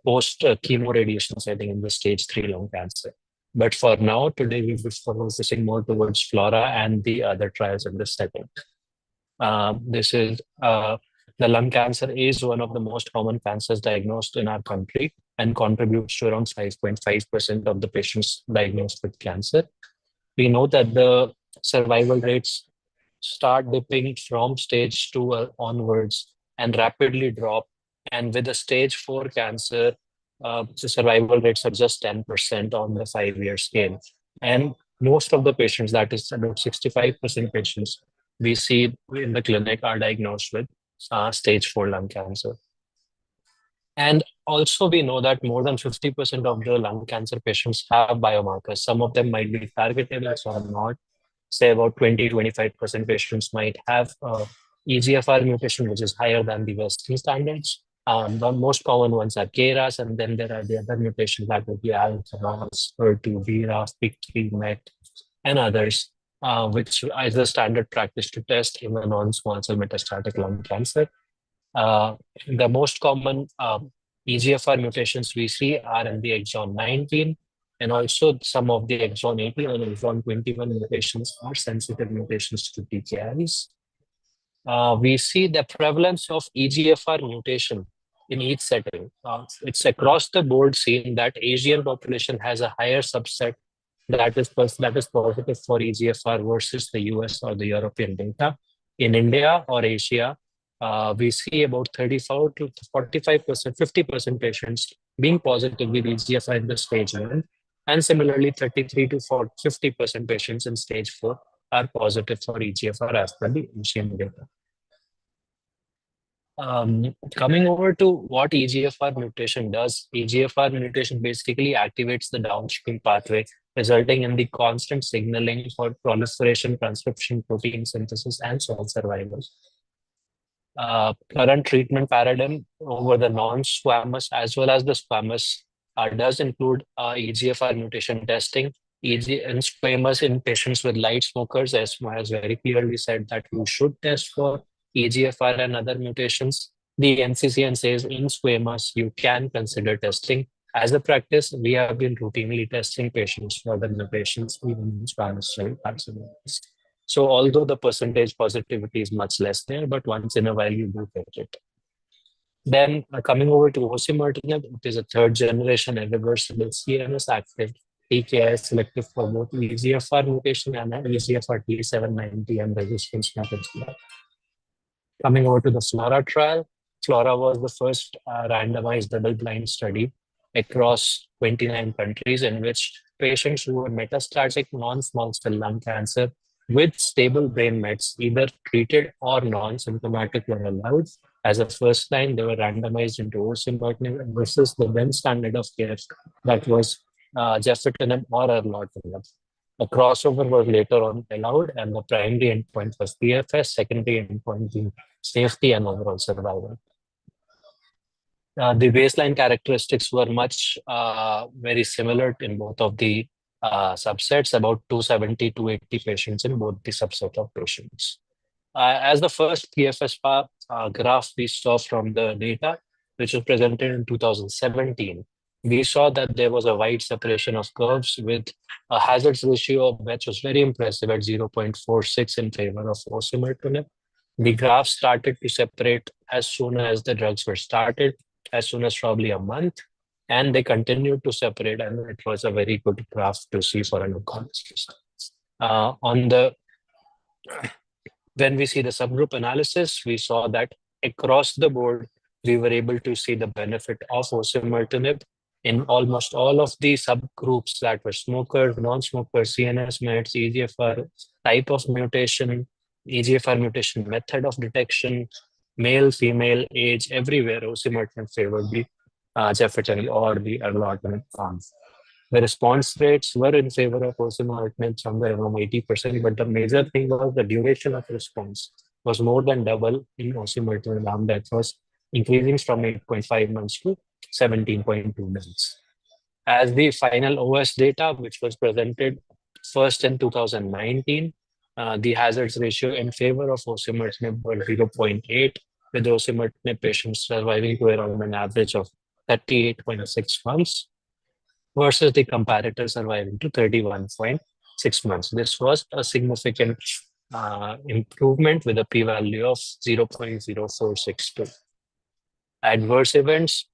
post chemo radiation setting in the stage 3 lung cancer. But for now, today we will be focusing more towards FLORA and the other trials in this setting. The lung cancer is one of the most common cancers diagnosed in our country and contributes to around 5.5% of the patients diagnosed with cancer. We know that the survival rates start dipping from stage 2 onwards and rapidly drop. And with a stage 4 cancer, the survival rates are just 10% on the 5-year scale. And most of the patients, that is about 65% patients we see in the clinic, are diagnosed with stage 4 lung cancer. And also we know that more than 50% of the lung cancer patients have biomarkers. Some of them might be targetable, some not. Say about 20-25% patients might have EGFR mutation, which is higher than the Western standards. The most common ones are KRAS, and then there are the other mutations that would be ALK, HER2, BRAF, PIK3, MET, and others, which is the standard practice to test in a non-small cell metastatic lung cancer. The most common EGFR mutations we see are in the exon 19, and also some of the exon 18 and exon 21 mutations are sensitive mutations to TKIs. We see the prevalence of EGFR mutation in each setting. It's across the board seen that Asian population has a higher subset that is positive for EGFR versus the US or the European data. In India or Asia, we see about 34 to 45%, 50% patients being positive with EGFR in the stage 1. And similarly, 33 to 50% patients in stage 4 are positive for EGFR as per the Asian data. Coming over to what EGFR mutation does, EGFR mutation basically activates the downstream pathway, resulting in the constant signaling for proliferation, transcription, protein synthesis, and cell survival. Current treatment paradigm over the non-squamous as well as the squamous does include EGFR mutation testing. In squamous in patients with light smokers, ESMO has very clearly said that you should test for EGFR and other mutations. The NCCN says in squamous, you can consider testing. As a practice, we have been routinely testing patients for the mutations even in squamous cell carcinomas. So although the percentage positivity is much less there, but once in a while you do get it. Then coming over to osimertinib, it is a third generation irreversible CNS active TKI selective for both EGFR mutation and EGFR T790 and resistance methods. Coming over to the FLORA trial, FLORA was the first randomized double-blind study across 29 countries in which patients who were metastatic non-small cell lung cancer with stable brain mets, either treated or non-symptomatic, were allowed. As a first line, they were randomized into osimertinib versus the then standard of care that was gefitinib or erlotinib. A crossover was later on allowed, and the primary endpoint was PFS, secondary endpoint being safety and overall survival. The baseline characteristics were much very similar in both of the subsets, about 270 to 80 patients in both the subset of patients. As the first PFS graph we saw from the data, which was presented in 2017, we saw that there was a wide separation of curves with a hazards ratio which was very impressive at 0.46 in favor of osimertinib. The graph started to separate as soon as the drugs were started, as soon as probably a month, and they continued to separate, and it was a very good graph to see for an oncologist. When we see the subgroup analysis, we saw that across the board, we were able to see the benefit of osimertinib in almost all of the subgroups that were smokers, non-smokers, CNS mets, EGFR type of mutation, EGFR mutation method of detection, male, female, age, everywhere osimertinib favored the gefitinib or the erlotinib arm. The response rates were in favor of osimertinib, somewhere around 80%, but the major thing was the duration of response was more than double in osimertinib arm, that was increasing from 8.5 months to 17.2 months. As the final OS data, which was presented first in 2019, the hazards ratio in favor of osimertinib was 0.8, with osimertinib patients surviving to around an average of 38.6 months versus the comparator surviving to 31.6 months. This was a significant improvement with a p-value of 0.0462. Adverse events,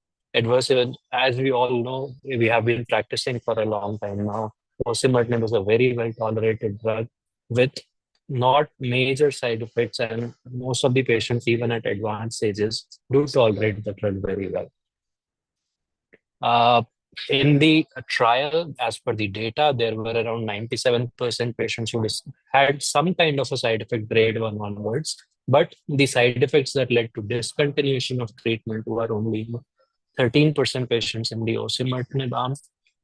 as we all know, we have been practicing for a long time now. Osimertinib is a very well tolerated drug with not major side effects, and most of the patients, even at advanced stages, do tolerate the drug very well. In the trial, as per the data, there were around 97% patients who had some kind of a side effect grade 1 onwards, but the side effects that led to discontinuation of treatment were only 13% patients in the osimertinib arm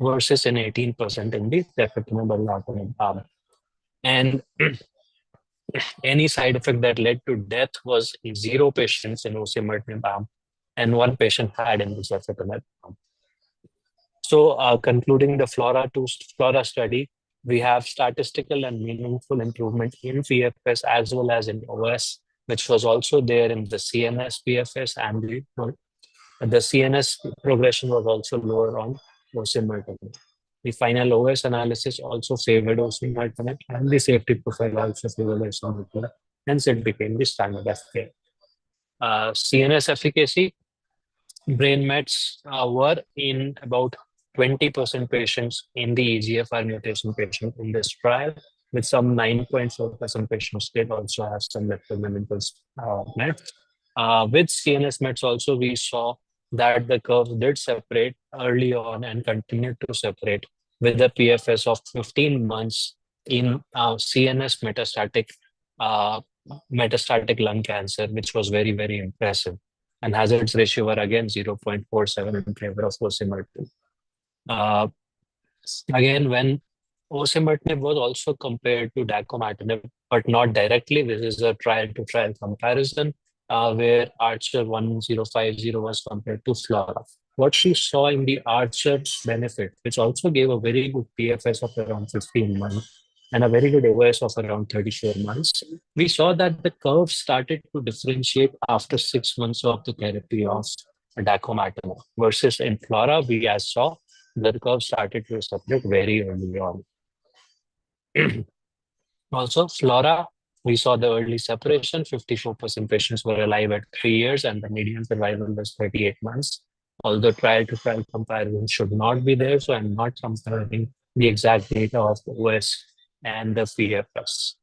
versus an 18% in the gefitinib arm. And any side effect that led to death was 0 patients in osimertinib arm, and 1 patient had in the gefitinib arm. So concluding the FLORA study, we have statistical and meaningful improvement in PFS as well as in OS, which was also there in the CNS PFS, and the CNS progression was also lower on osimertinib. The final OS analysis also favored osimertinib, and the safety profile also favored osimertinib. Hence, it became the standard of care. CNS efficacy, brain mets were in about 20% patients in the EGFR mutation patient in this trial, with some 9.4% patients did also have some electrochemical mets. With CNS mets also, we saw that the curves did separate early on and continued to separate with a PFS of 15 months in CNS metastatic lung cancer, which was very, very impressive. And hazards ratio were again 0.47 in favor of osimertinib. Again, when osimertinib was also compared to dacomatinib, but not directly, this is a trial-to-trial comparison where Archer 1050 was compared to FLORA. What she saw in the Archer benefit, which also gave a very good PFS of around 15 months and a very good OS of around 34 months, we saw that the curve started to differentiate after 6 months of the therapy of dacomatinib versus in FLORA, we saw the curve started to separate very early on. Also, FLORA, we saw the early separation. 54% patients were alive at 3 years, and the median survival was 38 months. Although trial-to-trial comparison should not be there, so I'm not comparing the exact data of the OS and the PFS.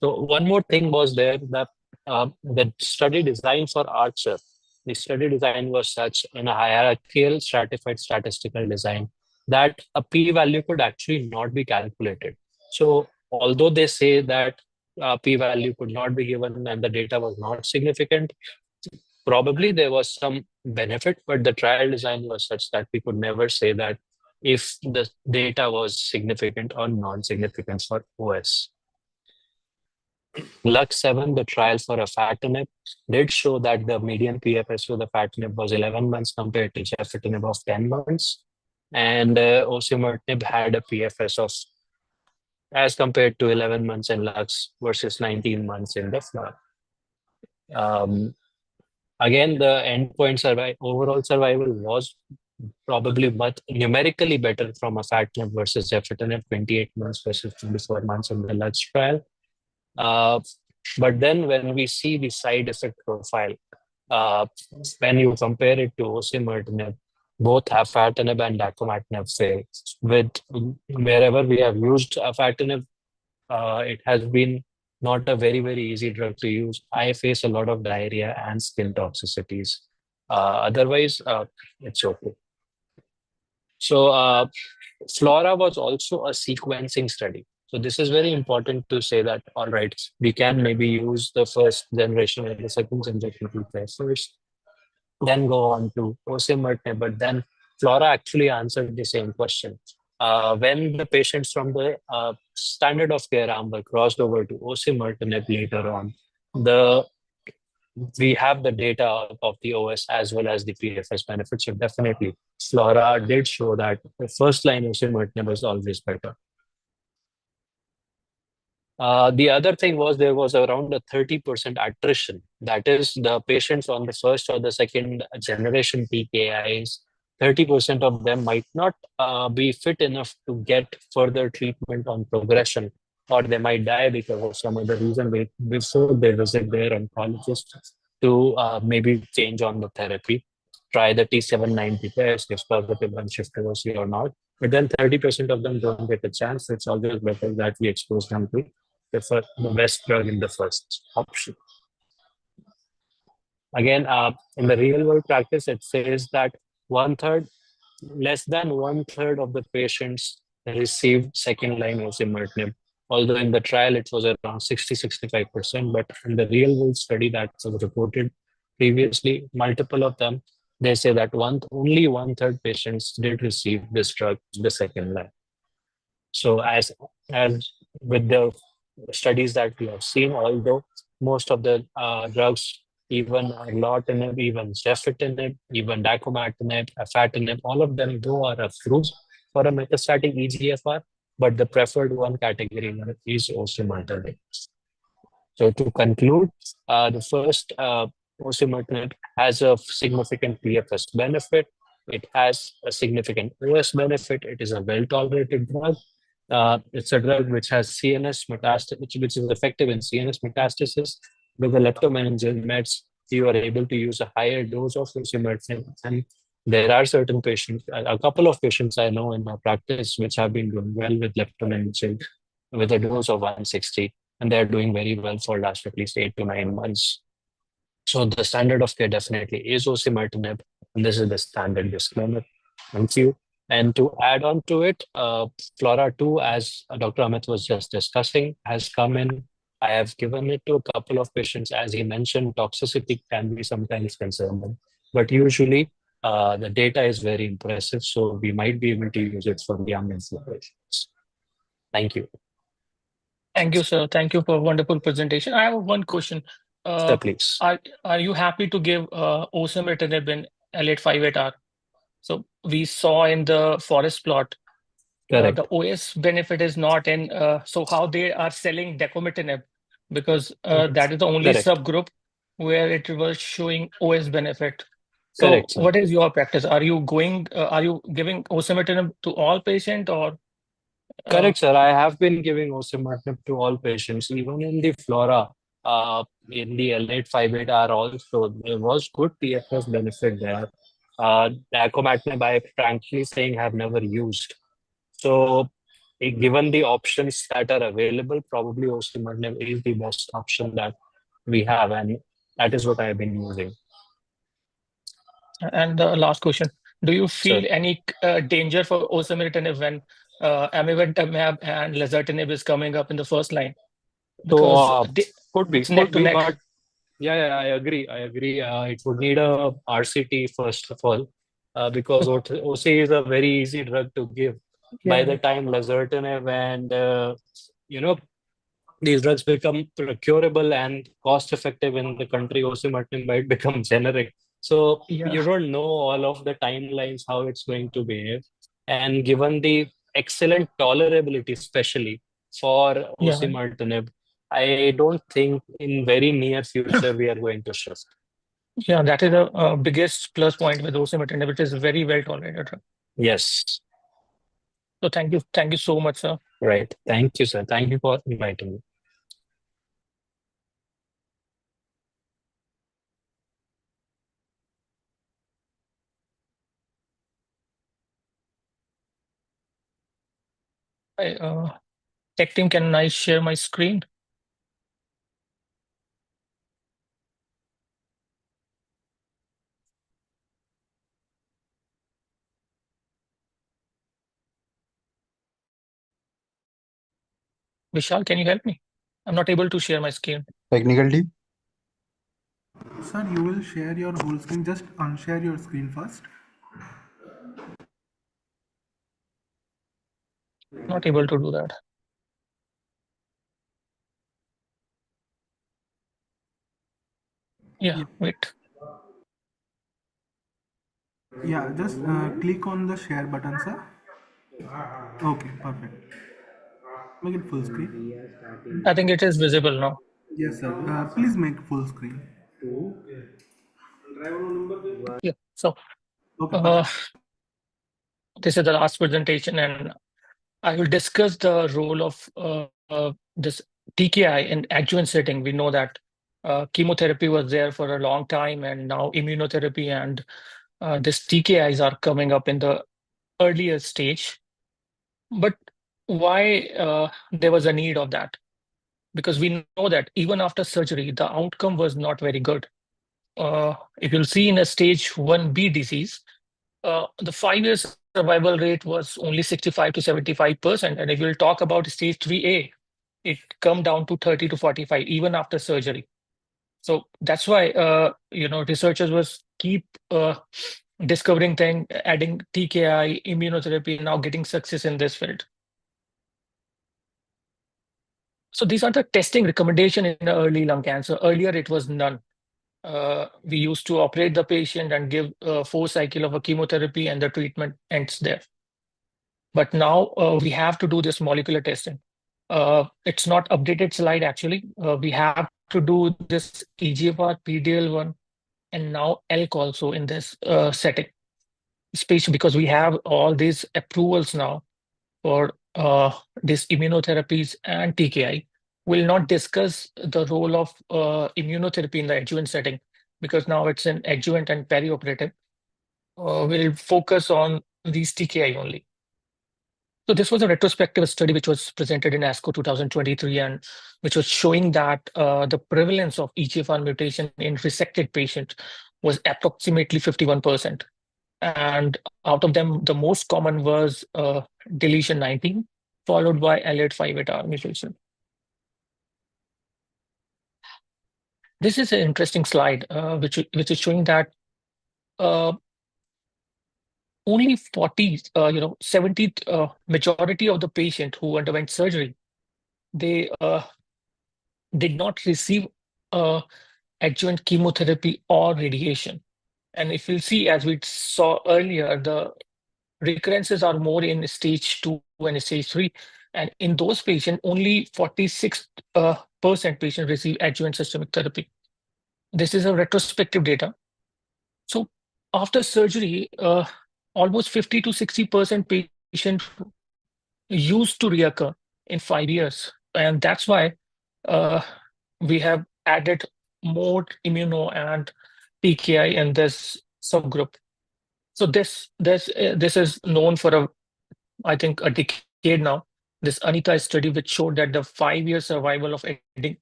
So one more thing was there, that the study design for Archer, the study design was such in a hierarchical stratified statistical design that a p-value could actually not be calculated. So although they say that p-value could not be given and the data was not significant, probably there was some benefit, but the trial design was such that we could never say that if the data was significant or non-significant for OS. LUX-7, the trial for afatinib, did show that the median PFS with afatinib was 11 months compared to gefitinib of 10 months. And osimertinib had a PFS of, as compared to 11 months in LUX versus 19 months in the FLORA. Again, the endpoint overall survival was probably but numerically better from afatinib versus gefitinib, 28 months versus 24 months in the LUX trial. But then when we see the side effect profile, when you compare it to osimertinib, both afatinib and dacomatinib fail. With wherever we have used afatinib, it has been not a very, very easy drug to use. I face a lot of diarrhea and skin toxicities. Otherwise, it's okay. So FLORA was also a sequencing study. So this is very important to say that, all right, we can maybe use the first generation and the second generation first, then go on to osimertinib, but then FLORA actually answered the same question. When the patients from the standard of care arm were crossed over to osimertinib later on, we have the data of the OS as well as the PFS benefits. So definitely, FLORA did show that the first line osimertinib was always better. The other thing was there was around a 30% attrition. That is, the patients on the first or the second generation TKIs, 30% of them might not be fit enough to get further treatment on progression, or they might die because of some other reason before they visit their oncologist to maybe change on the therapy, try the T790 test, if positive and shift to OC or not. But then 30% of them don't get a chance. It's always better that we expose them to the best drug in the first option. Again, in the real world practice, it says that less than one third of the patients received second line osimertinib. Although in the trial it was around 60-65%, but in the real world study that was reported previously, multiple of them, they say that only one third patients did receive this drug the second line. So as with the studies that we have seen, although most of the drugs, even erlotinib, even gefitinib, even dacomatinib, afatinib, all of them though are approved for a metastatic EGFR, but the preferred one category is osimertinib. So to conclude, the first osimertinib has a significant PFS benefit. It has a significant OS benefit. It is a well-tolerated drug. It's a drug which has CNS metastasis, which is effective in CNS metastasis. With the leptomeningeal meds, you are able to use a higher dose of osimertinib. And there are certain patients, a couple of patients I know in my practice, which have been doing well with leptomeningeal with a dose of 160, and they're doing very well for last at least 8 to 9 months. So the standard of care definitely is osimertinib, and this is the standard disclaimer. Thank you. And to add on to it, FLORA2, as Dr. Amit was just discussing, has come in. I have given it to a couple of patients. As he mentioned, toxicity can be sometimes concerning, but usually the data is very impressive. So we might be able to use it for the young patients. Thank you. Thank you, sir. Thank you for a wonderful presentation. I have one question. Sir, please. Are you happy to give osimertinib in L858R? So we saw in the forest plot, the OS benefit is not in. So how they are selling dacomitinib, because that is the only subgroup where it was showing OS benefit. So Correct, sir. what is your practice? Are you giving osimertinib to all patients or? Correct, sir. I have been giving osimertinib to all patients, even in the FLORA, in the L858R also. There was good PFS benefit there. Dacomatinib, I frankly saying have never used. So given the options that are available, probably osimertinib is the best option that we have, and that is what I have been using. And the last question, do you feel any danger for osimertinib when amivantamab and lazertinib is coming up in the first line? So could be, neck. But yeah, I agree. It would need a RCT first of all, because OC is a very easy drug to give. Yeah. By the time lazertinib and these drugs become curable and cost effective in the country, osimertinib might become generic. So you don't know all of the timelines, how it's going to behave. And given the excellent tolerability, especially for osimertinib, I don't think in very near future we are going to shift. Yeah, that is the biggest plus point with osimertinib. It is very well tolerated. Yes. So thank you so much, sir. Right. Thank you, sir. Thank you for inviting me. Tech team, can I share my screen? Vishal, can you help me? I'm not able to share my screen. Technical team. Sir, you will share your whole screen. Just unshare your screen first. Not able to do that. Yeah, wait. Yeah, just click on the share button, sir. Okay, perfect. Make it full screen. I think it is visible now. Yes, sir. Please make full screen. Yeah. So Okay, perfect. this is the last presentation, and I will discuss the role of this TKI in adjuvant setting. We know that chemotherapy was there for a long time, and now immunotherapy and this TKIs are coming up in the earlier stage. But why there was a need of that? Because we know that even after surgery, the outcome was not very good. If you'll see in a stage 1B disease, the 5 years survival rate was only 65 to 75%. And if you'll talk about stage 3A, it come down to 30 to 45, even after surgery. So that's why, researchers was keep discovering things, adding TKI, immunotherapy, now getting success in this field. So these are the testing recommendation in early lung cancer. Earlier, it was none. We used to operate the patient and give 4 cycles of a chemotherapy, and the treatment ends there. But now we have to do this molecular testing. It's not updated slide, actually. We have to do this EGFR, PD-L1, and now ELK also in this setting, especially because we have all these approvals now for these immunotherapies and TKI. We'll not discuss the role of immunotherapy in the adjuvant setting because now it's an adjuvant and perioperative. We'll focus on these TKI only. So this was a retrospective study which was presented in ASCO 2023 and which was showing that the prevalence of EGFR mutation in resected patients was approximately 51%. And out of them, the most common was deletion 19, followed by ALAT5-beta mutation. This is an interesting slide, which is showing that only 70 majority of the patient who underwent surgery, they did not receive adjuvant chemotherapy or radiation. And if you see, as we saw earlier, the recurrences are more in stage 2 and stage 3. And in those patients, only 46% patients receive adjuvant systemic therapy. This is a retrospective data. So after surgery, almost 50 to 60% patients used to reoccur in 5 years. And that's why we have added more immuno and TKI in this subgroup. So this is known for I think a decade now. This Anita study which showed that the 5-year survival of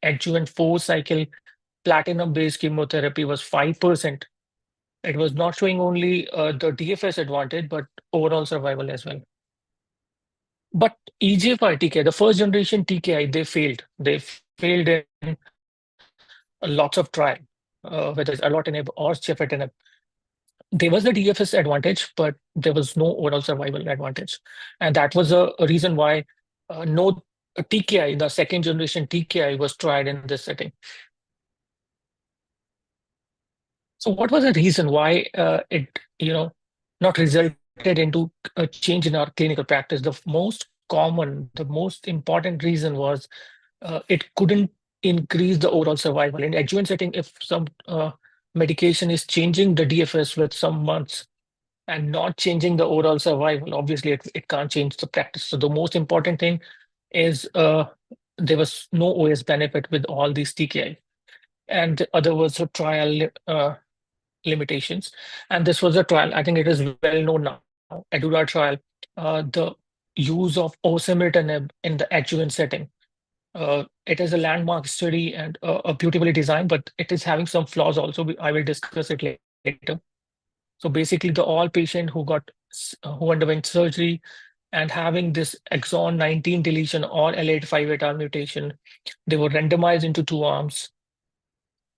adjuvant 4-cycle platinum-based chemotherapy was 5%. It was not showing only the DFS advantage, but overall survival as well. But EGFR TKI, the first generation TKI, they failed. They failed in lots of trials, whether it's erlotinib or gefitinib. There was the DFS advantage, but there was no overall survival advantage. And that was a reason why no TKI, the second generation TKI, was tried in this setting. So what was the reason why it, not resulted into a change in our clinical practice? The most common, the most important reason was it couldn't increase the overall survival. In adjuvant setting, if some medication is changing the DFS with some months and not changing the overall survival, obviously it can't change the practice. So the most important thing is there was no OS benefit with all these TKI. And the other was a trial limitations. And this was a trial, I think it is well known now, EDULAR trial, the use of osimertinib in the adjuvant setting. It is a landmark study and beautifully designed, but it is having some flaws also. I will discuss it later. So basically, all patients who underwent surgery, and having this exon 19 deletion or L858R mutation. They were randomized into two arms.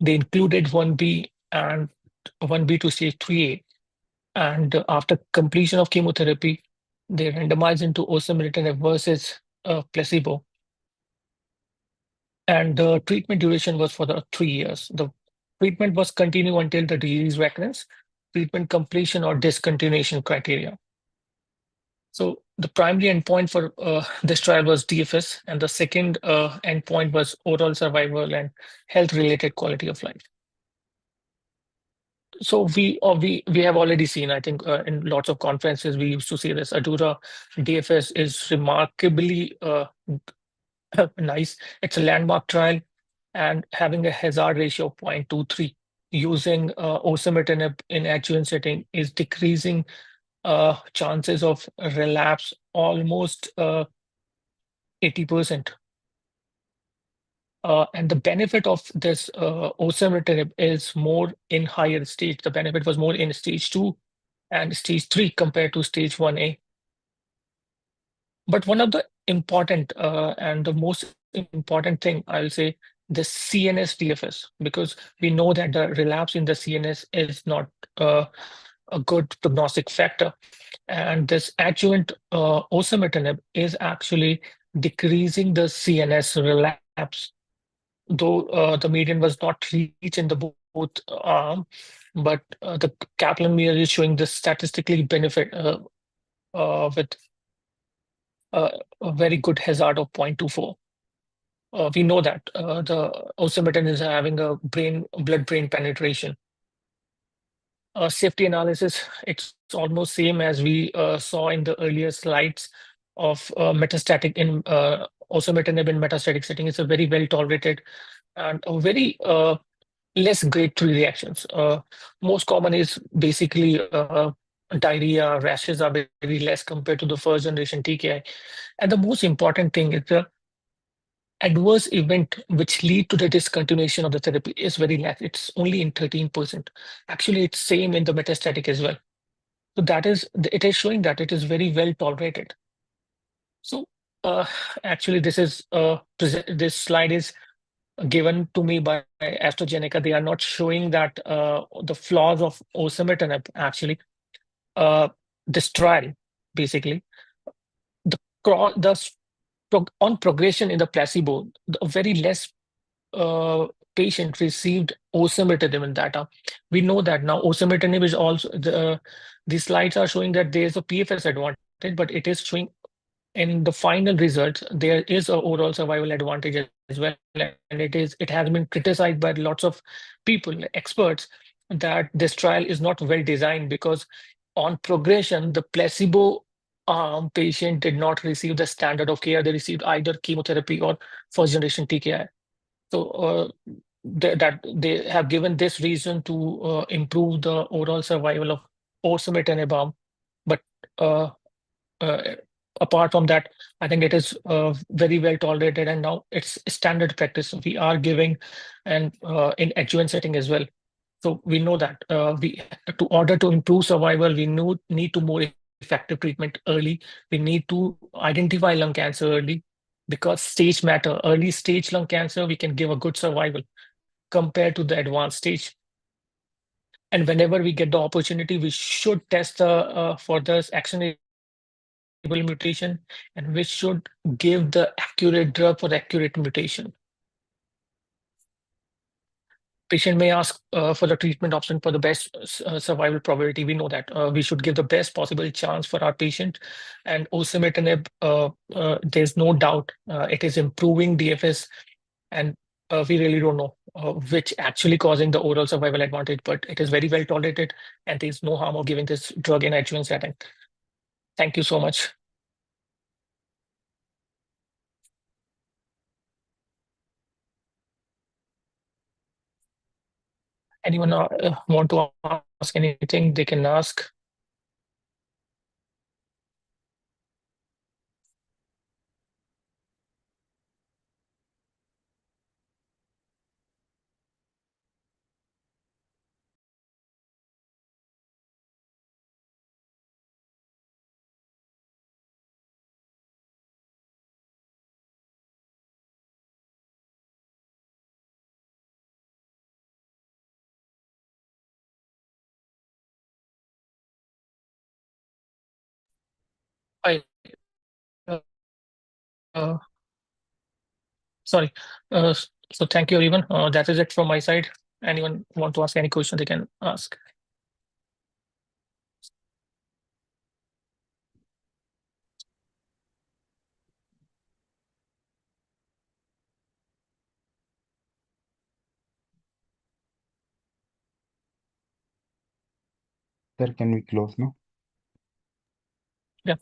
They included 1B and 1B to stage 3A. And after completion of chemotherapy, they randomized into osimertinib versus placebo. And the treatment duration was for the 3 years. The treatment was continued until the disease recurrence, treatment completion or discontinuation criteria. So the primary endpoint for this trial was DFS, and the second endpoint was overall survival and health-related quality of life. So we have already seen, I think, in lots of conferences we used to see this. ADAURA DFS is remarkably nice. It's a landmark trial, and having a hazard ratio of 0.23 using osimertinib in adjuvant setting is decreasing chances of relapse almost 80%. And the benefit of this osimertinib is more in higher stage. The benefit was more in stage 2 and stage 3 compared to stage 1A. But one of the important and the most important thing, I'll say, the CNS DFS, because we know that the relapse in the CNS is not a good prognostic factor. And this adjuvant osimertinib is actually decreasing the CNS relapse, though the median was not reached in the both arm, but the Kaplan-Meier is showing the statistically benefit with a very good hazard of 0.24. We know that the osimertinib is having a blood-brain penetration. Safety analysis, it's almost same as we saw in the earlier slides of metastatic in osimertinib in metastatic setting. It's a very well tolerated and a very less grade 3 reactions. Most common is basically diarrhea, rashes are very less compared to the first generation TKI. And the most important thing is the adverse event which lead to the discontinuation of the therapy is very less. It's only in 13%. Actually, it's same in the metastatic as well. So it is showing that it is very well tolerated. So actually, this slide is given to me by AstraZeneca. They are not showing that the flaws of osimertinib actually. This trial, basically, on progression in the placebo, a very less patient received osimertinib in that arm. We know that now osimertinib is also, these slides are showing that there is a PFS advantage, but it is showing in the final results, there is a overall survival advantage as well. And it has been criticized by lots of people, experts, that this trial is not well designed because on progression, the placebo patient did not receive the standard of care. They received either chemotherapy or first generation TKI. So that they have given this reason to improve the overall survival of osimertinib arm. But apart from that, I think it is very well tolerated, and now it's standard practice. We are giving and in adjuvant setting as well. So we know that to order to improve survival, we need to more effective treatment early. We need to identify lung cancer early because stage matter. Early stage lung cancer, we can give a good survival compared to the advanced stage. And whenever we get the opportunity, we should test for this actionable mutation, and we should give the accurate drug for accurate mutation. Patient may ask for the treatment option for the best survival probability. We know that we should give the best possible chance for our patient. And osimertinib, there's no doubt it is improving DFS, and we really don't know which actually causing the overall survival advantage, but it is very well tolerated, and there's no harm of giving this drug in adjuvant setting. Thank you so much. Anyone want to ask anything, they can ask. I, uh, uh, sorry. So thank you, everyone. That is it from my side. Anyone want to ask any question, they can ask. Sir, can we close now? Yeah.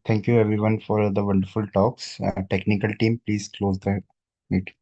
Thank you everyone for the wonderful talks. Technical team, please close the meeting.